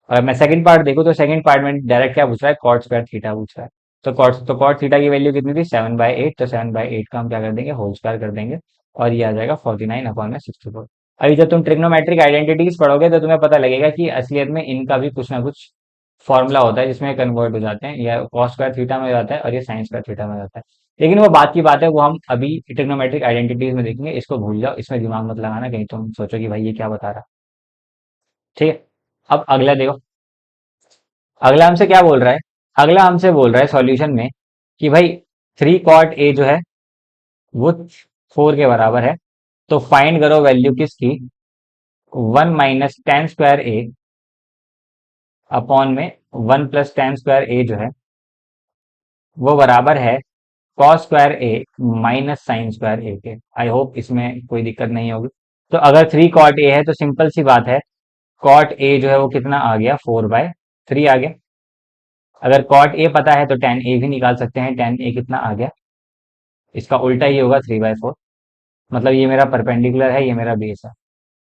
और मैं सेकंड पार्ट देखो तो सेकंड पार्ट में डायरेक्ट क्या पूछ रहा है, cot² थीटा पूछ रहा है। तो cot थीटा की वैल्यू कितनी थी 7/8, तो 7/8 का हम क्या कर देंगे, होल स्क्वायर कर देंगे। और ये आ जाएगा 49 अपॉन में 64। अभी जब तुम ट्रिग्नोमेट्रिक आइडेंटिटीज पढ़ोगे तो तुम्हें पता लगेगा कि असलियत में इनका भी कुछ ना कुछ फॉर्मूला होता है जिसमें कन्वर्ट हो जाते हैं, या cos² थीटा में हो जाता है और ये sin² थीटा में हो जाता है। लेकिन वो बात की बात है, वो हम अभी ट्रिग्नोमेट्रिक आइडेंटिटीज में देखेंगे। इसको भूल जाओ, इसमें दिमाग मत लगाना, कहीं तुम सोचो कि भाई ये क्या बता रहा। ठीक है। अब अगला देखो, अगला हमसे क्या बोल रहा है, अगला हमसे बोल रहा है सॉल्यूशन में कि भाई 3 cot A जो है वो 4 के बराबर है। तो फाइंड करो वैल्यू किसकी, 1 - tan² A अपॉन में 1 + tan² A जो है वो बराबर है cos² A - sin² A के। आई होप इसमें कोई दिक्कत नहीं होगी। तो अगर 3 cot A है तो सिंपल सी बात है, cot A जो है वो कितना आ गया 4/3 आ गया। अगर cot A पता है तो tan A भी निकाल सकते हैं, tan A कितना आ गया, इसका उल्टा ही होगा 3/4। मतलब ये मेरा परपेंडिकुलर है, ये मेरा बेस है।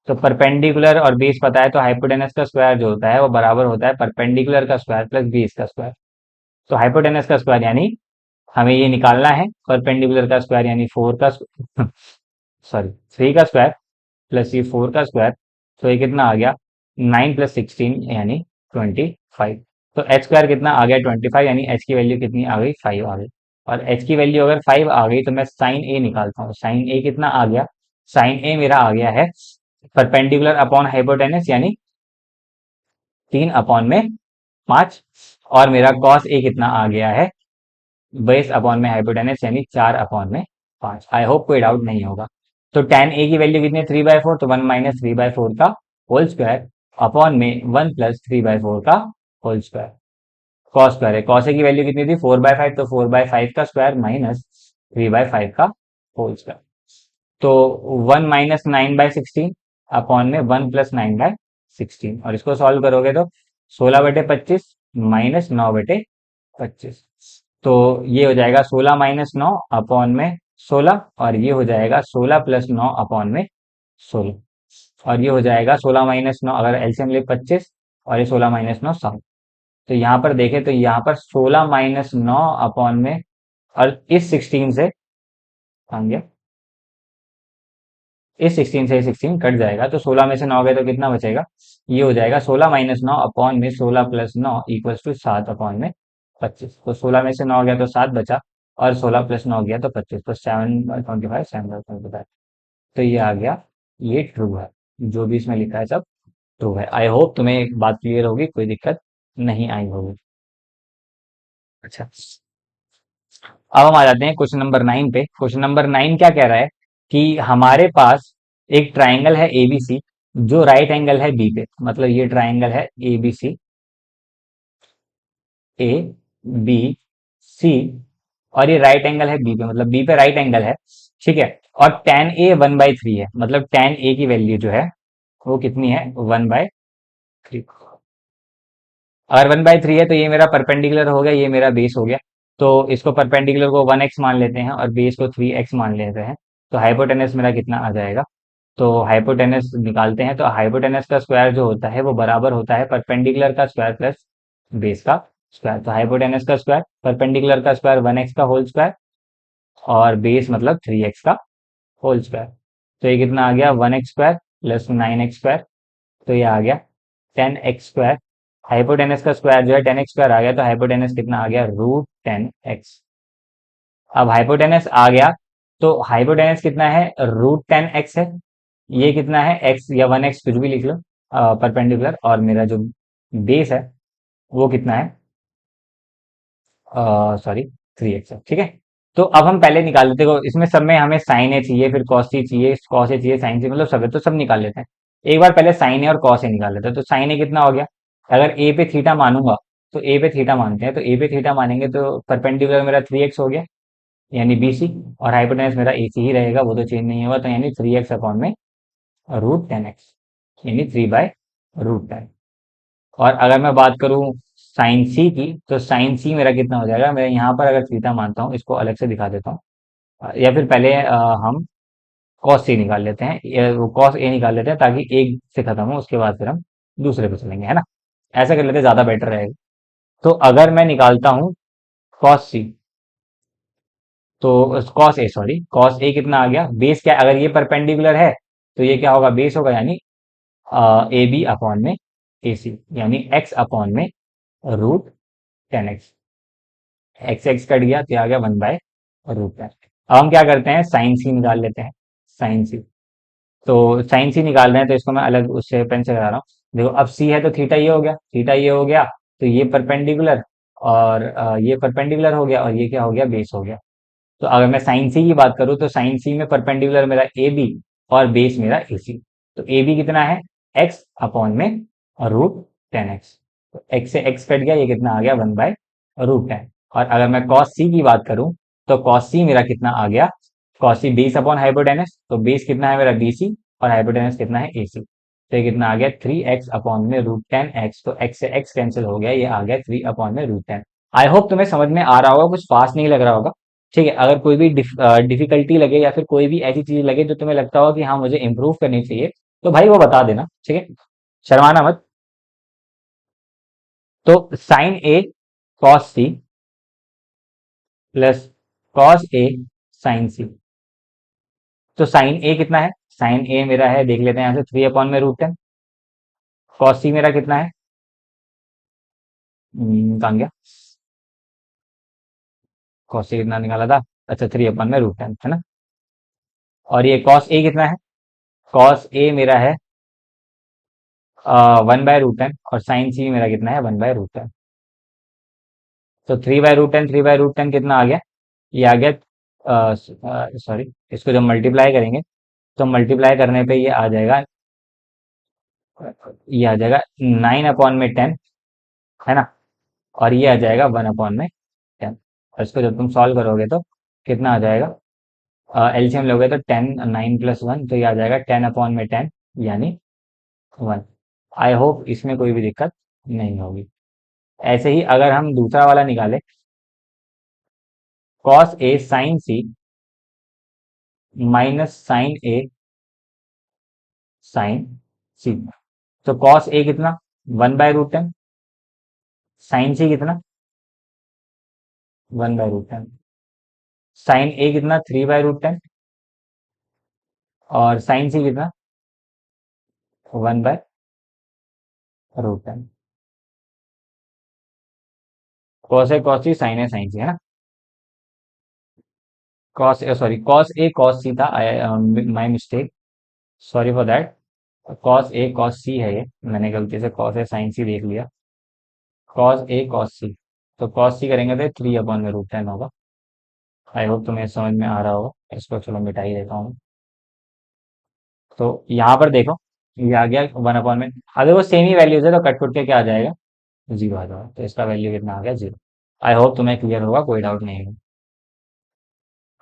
तो परपेंडिकुलर और बेस पता है तो हाइपोटेनस का स्क्वायर जो होता है वो बराबर होता है परपेंडिकुलर का स्क्वायर प्लस बेस का स्क्वायर। तो हाइपोटेनस का स्क्वायर यानी हमें ये निकालना है परपेंडिकुलर का स्क्वायर, यानी 4 का सॉरी 3 का स्क्वायर प्लस ये 4 का स्क्वायर। तो ये कितना आ गया 9 + 16 यानी 25। तो एच स्क्वायर कितना आ गया 25, यानी एच की वैल्यू कितनी आ गई 5 आ गई। और एच की वैल्यू अगर 5 आ गई तो मैं साइन ए निकालता हूँ। साइन ए कितना आ गया, साइन ए मेरा आ गया है परपेंडिकुलर अपॉन हाइपोटेनस, यानी 3/5। और मेरा कॉस ए कितना आ गया है, बेस अपॉन में हाइपोटेनस, यानी 4/5। आई होप कोई डाउट नहीं होगा। तो tan ए की वैल्यू कितनी है 3/4, तो 1 - 3/4 का होल स्क्वायर अपॉन में 1 + 3/4 का होल स्क्वायर। कॉस स्क्वायर है, कॉस ए की वैल्यू कितनी थी 4/5, तो 4/5 का स्क्वायर माइनस 3/5 का होल स्क्वायर। तो 1 - 9/16 अपॉन में 1 + 9/16, और इसको सॉल्व करोगे तो 16/25 माइनस 9/25। तो ये हो जाएगा 16 - 9 अपॉन में 16, और ये हो जाएगा 16 + 9 अपॉन में 16। और ये हो जाएगा 16 - 9, अगर एलसीएम ले 25, और ये 16 - 9 7। तो यहाँ पर देखें तो यहाँ पर 16 - 9 अपॉन में, और इस 16 से आ गया, इस 16 से 16 कट जाएगा, तो 16 में से 9 गए तो कितना बचेगा, ये हो जाएगा 16 - 9 अपॉन में 16 + 9 इक्वल्स टू 7 अपॉन में 25। तो 16 में से 9 गया तो 7 बचा, और 16 + 9 गया तो 25, तो 7/25, 7/25। तो ये आ गया, ये ट्रू है, जो भी इसमें लिखा है सब ट्रू है। आई होप तुम्हें एक बात क्लियर होगी, कोई दिक्कत नहीं आई होगी। अच्छा, अब हम आ जाते हैं क्वेश्चन नंबर 9 पे। क्वेश्चन नंबर 9 क्या कह रहा है कि हमारे पास एक ट्राइंगल है एबीसी, जो राइट एंगल है बी पे, मतलब ये ट्राइंगल है एबीसी, ए बी सी, और ये राइट एंगल है बी पे, मतलब बी पे राइट एंगल है, ठीक है। और tan ए 1/3 है, मतलब tan ए की वैल्यू जो है वो कितनी है, 1/3। अगर 1/3 है तो ये मेरा परपेंडिकुलर हो गया, ये मेरा बेस हो गया। तो इसको परपेंडिकुलर को 1x मान लेते हैं और बेस को 3x मान लेते हैं। तो हाइपोटेनस मेरा कितना आ जाएगा, तो हाइपोटेनस निकालते हैं। तो हाइपोटेनस का स्क्वायर जो होता है वो बराबर होता है परपेंडिकुलर का स्क्वायर प्लस बेस का स्क्वायर। तो हाइपोटेनस का स्क्वायर, परपेंडिकुलर का स्क्वायर 1x का होल स्क्वायर, और बेस मतलब 3x का होल स्क्वायर। तो ये कितना आ गया, 1x² प्लस 9x²। तो ये आ गया 10x²। हाइपोटेनस का स्क्वायर जो है 10x² आ गया, तो हाइपोटेनस कितना आ गया, √10x। अब हाइपोटेनस आ गया, तो हाइपोटेनस कितना है, √10x है। ये कितना है, x या 1x कुछ भी लिख लो, परपेंडिकुलर। और मेरा जो बेस है वो कितना है, सॉरी 3x है, ठीक है। तो अब हम पहले निकाल लेते हैं, इसमें सब में हमें साइन ए चाहिए, फिर कॉस सी चाहिए, कॉस ए चाहिए, साइन सी, मतलब सब है, तो सब निकाल लेते हैं। एक बार पहले साइन ए और कॉस ए निकाल लेते हैं। तो साइन ए कितना हो गया, अगर ए पे थीटा मानूंगा, तो ए पे थीटा मानते हैं, तो ए पे थीटा मानेंगे तो परपेंडिकुलर मेरा 3x हो गया, यानी बीसी। और हाइपोटेनस मेरा एसी ही रहेगा, वो तो चेंज नहीं होगा, तो यानी 3x अपॉन में √10x, यानी 3/√10। और अगर मैं बात करूं साइन सी की, तो साइन सी मेरा कितना हो जाएगा, मैं यहाँ पर अगर थीटा मानता हूँ, इसको अलग से दिखा देता हूँ। या फिर पहले हम कॉस सी निकाल लेते हैं, या वो कॉस ए निकाल लेते हैं, ताकि एक से खत्म हो, उसके बाद फिर हम दूसरे पे चलेंगे, है ना। ऐसा कर लेते हैं, ज्यादा बेटर रहेगा। तो अगर मैं निकालता हूँ कॉस सी, तो कॉस ए, सॉरी कॉस ए कितना आ गया, बेस क्या, अगर ये परपेंडिकुलर है तो ये क्या होगा, बेस होगा, यानी ए बी अपॉन में ए सी, यानी एक्स अपॉन में √10x। एक्स एक्स कट गया, तो ये आ गया 1/√10। अब हम क्या करते हैं, साइन सी निकाल लेते हैं, साइन सी। तो साइन सी निकाल रहे हैं, तो इसको मैं अलग उससे पेन से करा रहा हूँ। देखो, अब सी है तो थीटा ये हो गया, थीटा ये हो गया, तो ये परपेंडिकुलर, और ये परपेंडिकुलर हो गया, और ये क्या हो गया, बेस हो गया। तो अगर मैं साइन सी की बात करूँ, तो साइन सी में परपेंडिकुलर मेरा ए बी, और बेस मेरा ए सी। तो ए बी कितना है, एक्स अपॉन में √10x। तो एक्स से एक्स कट गया, ये कितना आ गया, 1/√10। और अगर मैं कॉस सी की बात करूं, तो कॉस सी मेरा कितना आ गया, कॉस सी बेस अपॉन हाइपोटेनस, तो बेस कितना है मेरा बीसी, और हाइपोटेनस कितना है एसी। तो ये कितना आ गया, 3x अपॉन में √10x। तो x से x कैंसिल हो गया, ये आ गया 3 अपॉन में √10। आई होप तुम्हें समझ में आ रहा होगा, कुछ फास्ट नहीं लग रहा होगा, ठीक है। अगर कोई भी डिफिकल्टी लगे, या फिर कोई भी ऐसी चीज लगे जो तुम्हें लगता हो कि हाँ मुझे इंप्रूव करनी चाहिए, तो भाई वो बता देना, ठीक है, शर्माना मत। तो sign A cos C plus cos A sine सी। तो साइन ए कितना है, साइन ए मेरा है, देख लेते हैं यहाँ से, 3 अपॉन में √10। कॉस सी मेरा कितना है, कहाँ गया, कॉस सी कितना निकाला था, अच्छा 3 अपॉन में √10, है ना। और ये कॉस ए कितना है, कॉस ए मेरा है 1/√10, और साइन सी मेरा कितना है, 1/√10। तो 3/√10, 3/√10 कितना आ गया, ये आ गया, सॉरी, इसको जब मल्टीप्लाई करेंगे, तो मल्टीप्लाई करने पे ये आ जाएगा 9/10, है ना। और ये आ जाएगा 1/10। और इसको जब तुम सॉल्व करोगे तो कितना आ जाएगा, एलसीएम लोगे तो 10, 9 + 1, तो ये आ जाएगा 10/10, यानी 1। आई होप इसमें कोई भी दिक्कत नहीं होगी। ऐसे ही अगर हम दूसरा वाला निकालें, cos A sine C minus sign A sine सी। तो कॉस ए कितना, 1/√10। साइन सी कितना, 1/√10। साइन ए कितना, 3/√10। और साइन सी कितना, 1/√10। Cos A cos C, sine A sine C, है ना। Cos A sorry, cos A cos C था, my mistake, sorry for that. Cos A cos C है ये, मैंने गलती से कॉस ए साइन सी देख लिया। कॉस ए कॉस सी, तो कॉस सी करेंगे तो 3/√10 होगा। आई होप तुम्हें समझ में आ रहा होगा, इसको चलो मिटा ही देता हूँ। तो यहाँ पर देखो, ये आ गया 1 में। अगर वो सेम ही वैल्यूज है तो कट कुट के क्या आ जाएगा, जीरो आ जाएगा। तो इसका वैल्यू कितना आ गया, जीरो। आई होप तुम्हें क्लियर होगा, कोई डाउट नहीं है।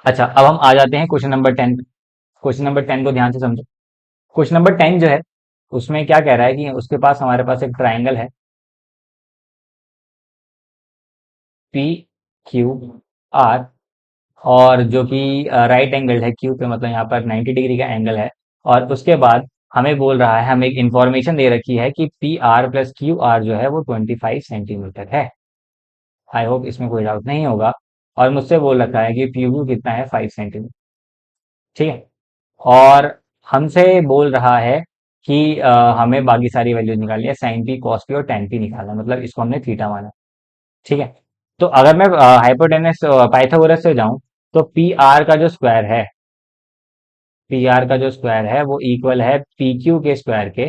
अच्छा, अब हम आ जाते हैं क्वेश्चन नंबर 10। क्वेश्चन नंबर 10 को ध्यान से समझो। क्वेश्चन नंबर 10 जो है, उसमें क्या कह रहा है कि उसके पास, हमारे पास एक ट्राइंगल है, पी क्यू आर, और जो कि राइट एंगल है क्यू पे, मतलब यहाँ पर 90 डिग्री का एंगल है। और उसके बाद हमें बोल रहा है, हमें एक इंफॉर्मेशन दे रखी है कि P R plus Q are जो है वो 25 सेंटीमीटर है। आई होप इसमें कोई डाउट नहीं होगा। और मुझसे बोल रखा है कि पी क्यू कितना है, 5 सेंटीमीटर। ठीक है। और हमसे बोल रहा है कि हमें बाकी सारी वैल्यूज निकालनी है, साइन पी कॉस पी और टेन पी निकालना है, मतलब इसको हमने थीटा माना। ठीक है। तो अगर मैं हाइपोटेनस पाइथागोरस से जाऊं, तो पी आर का जो स्क्वायर है, पी आर का जो स्क्वायर है वो इक्वल है पी क्यू के स्क्वायर के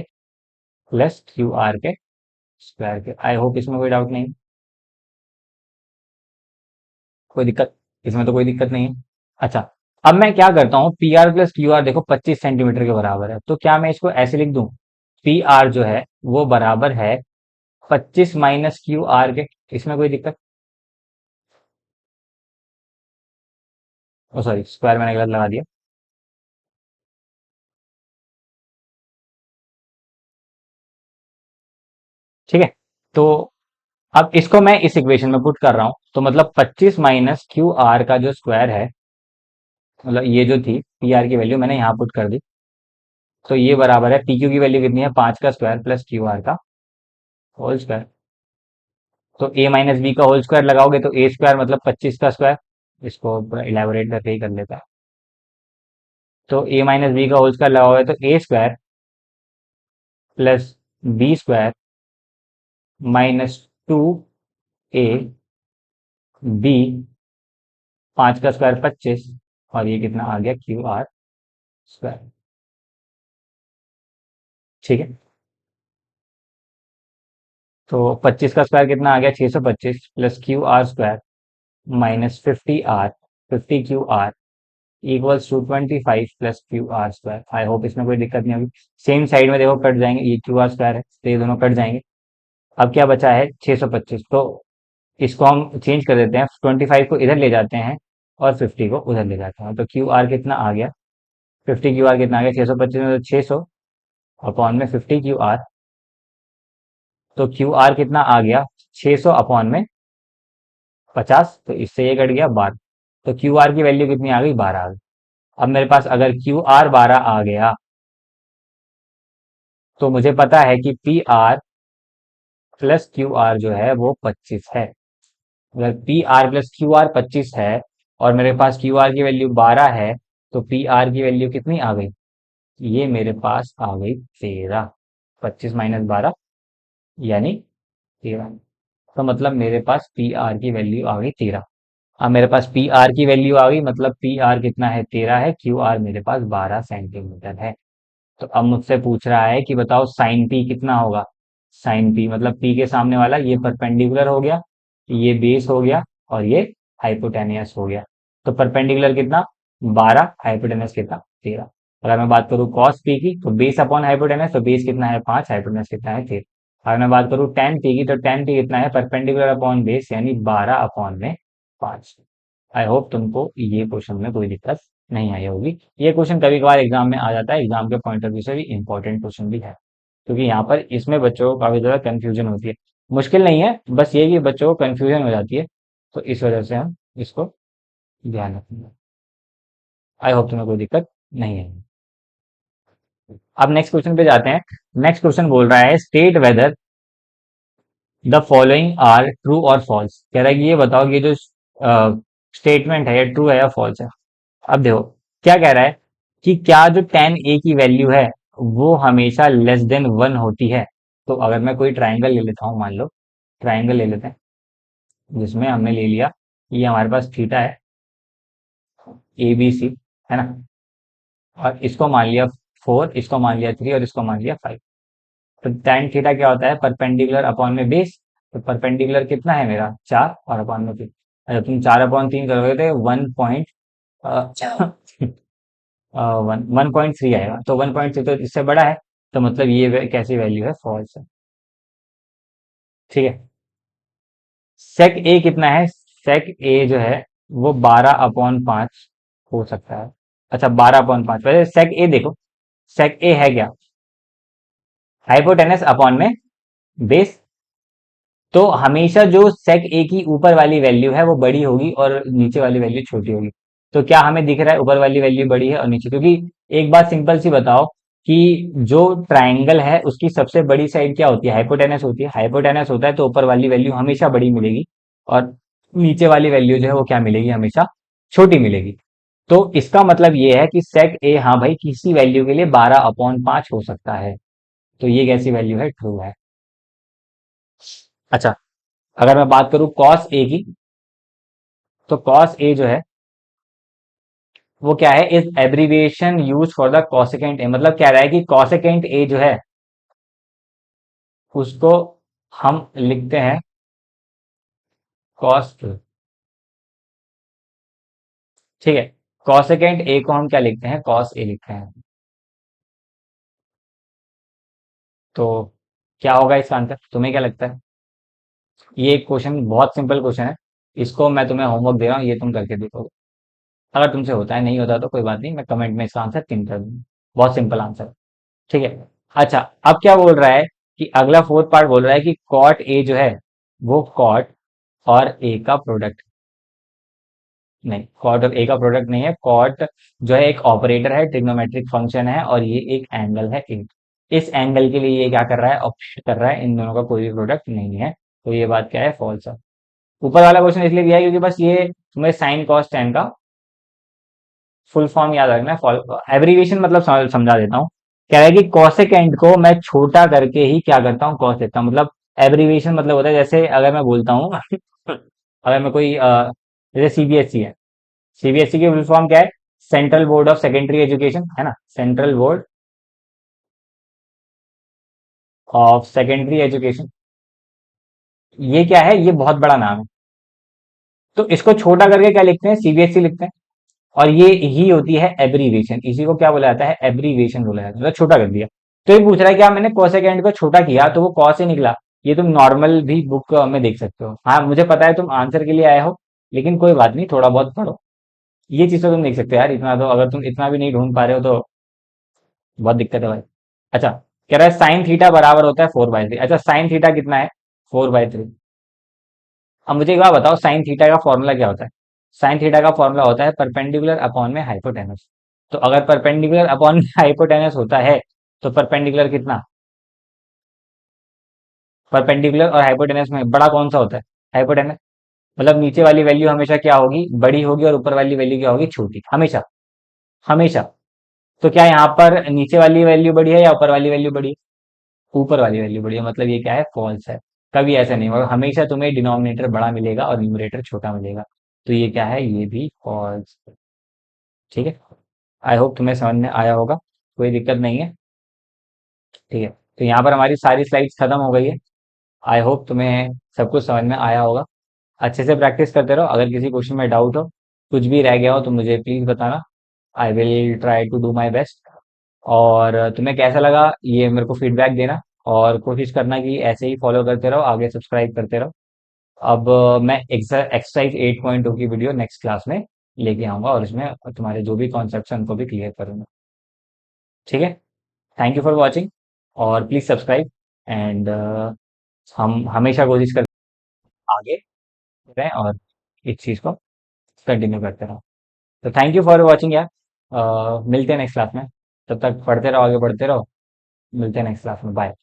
प्लस क्यू आर के स्क्वायर के। आई होप इसमें कोई डाउट नहीं, कोई दिक्कत, इसमें तो कोई दिक्कत नहीं है। अच्छा, अब मैं क्या करता हूँ, P R plus Q are देखो 25 सेंटीमीटर के बराबर है, तो क्या मैं इसको ऐसे लिख दूं, पी आर जो है वो बराबर है 25 - क्यू आर के। इसमें कोई दिक्कत, ओ सॉरी, स्क्वायर मैंने गलत लगा दिया। ठीक है। तो अब इसको मैं इस इक्वेशन में पुट कर रहा हूं, तो मतलब 25 - क्यू आर का जो स्क्वायर है, मतलब ये जो थी पी आर की वैल्यू मैंने यहाँ पुट कर दी। तो ये बराबर है, पी क्यू की वैल्यू कितनी है, 5 का स्क्वायर प्लस क्यू आर का होल स्क्वायर। तो ए माइनस बी का होल स्क्वायर लगाओगे तो ए स्क्वायर मतलब 25 का स्क्वायर। इसको पूरा इलेबोरेट करके ही कर लेता है। तो ए माइनस बी का होल स्क्वायर लगाओगे तो A square plus B square -2 A B, 5 का स्क्वायर 25, और ये कितना आ गया, क्यू आर स्क्वायर। ठीक है। तो 25 का स्क्वायर कितना आ गया, 625, plus Q R square -50 R, 50 Q R equals to 25 plus Q R square. I hope इसमें कोई दिक्कत नहीं होगी। सेम साइड में देखो कट जाएंगे, ये क्यू आर स्क्वायर है तो ये दोनों कट जाएंगे। अब क्या बचा है, 625। तो इसको हम चेंज कर देते हैं, 25 को इधर ले जाते हैं और 50 को उधर ले जाते हैं। तो क्यू आर कितना आ गया, 50 क्यू आर कितना आ गया, 625 में तो 600 अपॉन में 50 क्यू आर। तो क्यू आर कितना आ गया, 600 अपॉन में 50, तो इससे ये कट गया 12। तो क्यू आर की वैल्यू कितनी आ गई, 12 आ गई। अब मेरे पास अगर क्यू आर 12 आ गया, तो मुझे पता है कि P R plus Q are जो है वो 25 है। अगर P R plus Q are 25 है और मेरे पास क्यू आर की वैल्यू 12 है, तो पी आर की वैल्यू कितनी आ गई, ये मेरे पास आ गई 13। 25 - 12 यानी 13। तो मतलब मेरे पास पी आर की वैल्यू आ गई 13। अब मेरे पास पी आर की वैल्यू आ गई, मतलब पी आर कितना है, 13 है, क्यू आर मेरे पास 12 सेंटीमीटर है। तो अब मुझसे पूछ रहा है कि बताओ साइन पी कितना होगा। साइन पी मतलब पी के सामने वाला ये परपेंडिकुलर हो गया, ये बेस हो गया, और ये हाइपोटेनियस हो गया। तो परपेंडिकुलर कितना, 12, हाइपोटेनस कितना, 13। अगर मैं बात करूँ कॉस पी की, तो बेस अपॉन हाइपोटेनस, तो बेस कितना है 5, हाइपोटेनस कितना है 13। अगर मैं बात करूँ टेन पी की, तो टेन पी कितना है, परपेंडिकुलर अपॉन बेस यानी 12/5। आई होप तुमको ये क्वेश्चन में कोई दिक्कत नहीं आई होगी। ये क्वेश्चन कभी कभार एग्जाम में आ जाता है, एग्जाम के पॉइंट ऑफ व्यू से भी इंपॉर्टेंट क्वेश्चन भी है, क्योंकि यहाँ पर इसमें बच्चों को काफी ज्यादा कंफ्यूजन होती है। मुश्किल नहीं है, बस ये कि बच्चों को कंफ्यूजन हो जाती है, तो इस वजह से हम इसको ध्यान रखेंगे। आई होप तुम्हें कोई दिक्कत नहीं है। अब नेक्स्ट क्वेश्चन पे जाते हैं। नेक्स्ट क्वेश्चन बोल रहा है state whether the following are true और फॉल्स। कह रहा है कि ये बताओ कि ये जो स्टेटमेंट है ये ट्रू है या फॉल्स है। अब देखो क्या कह रहा है कि क्या जो tan a की वैल्यू है वो हमेशा लेस देन 1 होती है। तो अगर मैं कोई ट्राइंगल ले लेता हूँ, मान लो ट्राइंगल ले लेते हैं जिसमें हमने ले लिया ये हमारे पास थीटा है ए बी सी, है ना, और इसको मान लिया 4, इसको मान लिया 3 और इसको मान लिया 5। तो tan थीटा क्या होता है, परपेंडिकुलर अपॉन में बेस। तो परपेंडिकुलर कितना है मेरा 4 और अपॉन में 3। अच्छा तुम 4/3 करोगे तो 1.3 आएगा। तो 1.3 तो इससे बड़ा है, तो मतलब ये कैसी वैल्यू है, फॉल्स है। ठीक है। सेक ए कितना है, सेक ए जो है वो 12/5 हो सकता है। अच्छा 12/5, वैसे सेक ए देखो, सेक ए है क्या, हाइपोटेनस अपॉन में बेस। तो हमेशा जो सेक ए की ऊपर वाली वैल्यू है वो बड़ी होगी और नीचे वाली वैल्यू छोटी होगी। तो क्या हमें दिख रहा है ऊपर वाली वैल्यू बड़ी है और नीचे, क्योंकि एक बात सिंपल सी बताओ कि जो ट्राइंगल है उसकी सबसे बड़ी साइड क्या होती है, हाइपोटेनस होती है। हाइपोटेनस होता है तो ऊपर वाली वैल्यू हमेशा बड़ी मिलेगी और नीचे वाली वैल्यू जो है वो क्या मिलेगी, हमेशा छोटी मिलेगी। तो इसका मतलब ये है कि सेक ए हाँ भाई किसी वैल्यू के लिए 12/5 हो सकता है। तो ये कैसी वैल्यू है, ट्रू है। अच्छा अगर मैं बात करूं कॉस ए की, तो कॉस ए जो है वो क्या है, is abbreviation use for the cosecant A. मतलब क्या रहा है कि कॉसेकेंट ए जो है उसको हम लिखते हैं कॉस ए। ठीक है, कॉसेकेंट ए को हम क्या लिखते हैं, कॉस ए लिखते हैं। तो क्या होगा इसका आंसर, तुम्हें क्या लगता है। ये क्वेश्चन बहुत सिंपल क्वेश्चन है, इसको मैं तुम्हें होमवर्क दे रहा हूँ, ये तुम करके देखो। अगर तुमसे होता है, नहीं होता तो कोई बात नहीं, मैं कमेंट में इसका आंसर पिन कर दूंगा। बहुत सिंपल आंसर। ठीक है। अच्छा अब क्या बोल रहा है कि अगला फोर्थ पार्ट बोल रहा है कि कॉट ए जो है वो कॉट और ए का प्रोडक्ट, नहीं कॉट और ए का प्रोडक्ट नहीं है। कॉट जो है एक ऑपरेटर है, ट्रिग्नोमेट्रिक फंक्शन है और ये एक एंगल है ए। इस एंगल के लिए ये क्या कर रहा है, ऑप्शन कर रहा है, इन दोनों का कोई भी प्रोडक्ट नहीं है। तो ये बात क्या है, फॉल्स है। ऊपर वाला क्वेश्चन इसलिए दिया है क्योंकि बस ये तुम्हें साइन कॉस टेन का फुल फॉर्म याद रखना है। एब्रीविएशन मतलब समझा देता हूँ। कह रहा है कि कॉसेकेंट को मैं छोटा करके ही क्या करता हूँ, कॉस लेता हूँ। मतलब एब्रीविएशन मतलब होता है, जैसे अगर मैं बोलता हूँ अगर मैं कोई जैसे सीबीएसई है, सीबीएसई की फुल फॉर्म क्या है, central board of secondary education, है ना, central board of secondary education. ये क्या है, ये बहुत बड़ा नाम है। तो इसको छोटा करके क्या लिखते हैं, सीबीएसई लिखते हैं। और ये ही होती है एब्रीविएशन, इसी को क्या बोला जाता है, एब्रीविएशन बोला जाता है, मतलब छोटा कर दिया। तो ये पूछ रहा है कि मैंने कोसेकेंड को छोटा किया तो वो कॉस से निकला। ये तुम नॉर्मल भी बुक में देख सकते हो। हाँ मुझे पता है तुम आंसर के लिए आए हो, लेकिन कोई बात नहीं, थोड़ा बहुत पढ़ो। ये चीज तो तुम देख सकते हो यार, इतना तो अगर तुम इतना भी नहीं ढूंढ पा रहे हो तो बहुत दिक्कत है भाई। अच्छा कह रहा है साइन थीटा बराबर होता है 4/3। अच्छा साइन थीटा कितना है, 4/3। अब मुझे एक बात बताओ, साइन थीटा का फॉर्मूला क्या होता है। साइन थीटा का फॉर्मूला होता है परपेंडिकुलर अपॉन में हाइपोटेनस। तो अगर परपेंडिकुलर अपॉन में हाइपोटेनस होता है तो परपेंडिकुलर कितना, परपेंडिकुलर और हाइपोटेनस में बड़ा कौन सा होता है, हाइपोटेनस। मतलब नीचे वाली वैल्यू हमेशा क्या होगी, बड़ी होगी, और ऊपर वाली वैल्यू क्या होगी, छोटी, हमेशा, हमेशा। तो क्या यहाँ पर नीचे वाली वैल्यू बड़ी है या ऊपर वाली वैल्यू बड़ी है, ऊपर वाली वैल्यू बड़ी है। मतलब ये क्या है, फॉल्स है। कभी ऐसा नहीं होगा, हमेशा तुम्हें डिनोमिनेटर बड़ा मिलेगा और न्यूमरेटर छोटा मिलेगा। तो ये क्या है, ये भी फॉल्स। ठीक है। आई होप तुम्हें समझ में आया होगा, कोई दिक्कत नहीं है। ठीक है, तो यहाँ पर हमारी सारी स्लाइड्स खत्म हो गई है। आई होप तुम्हें सब कुछ समझ में आया होगा। अच्छे से प्रैक्टिस करते रहो, अगर किसी क्वेश्चन में डाउट हो, कुछ भी रह गया हो तो मुझे प्लीज बताना। I will try to do my best. और तुम्हें कैसा लगा ये मेरे को फीडबैक देना, और कोशिश करना कि ऐसे ही फॉलो करते रहो, आगे सब्सक्राइब करते रहो। अब मैं एक्सरसाइज 8.2 की वीडियो नेक्स्ट क्लास में लेके आऊंगा और इसमें तुम्हारे जो भी कॉन्सेप्ट हैं उनको भी क्लियर करूंगा। ठीक है। थैंक यू फॉर वॉचिंग, और प्लीज सब्सक्राइब। एंड हम हमेशा कोशिश करते हैं आगे रहें और इस चीज़ को कंटिन्यू करते रहें। तो थैंक यू फॉर वॉचिंग यार। मिलते हैं नेक्स्ट क्लास में। तब तक पढ़ते रहो, आगे बढ़ते रहो। मिलते हैं नेक्स्ट क्लास में। बाय।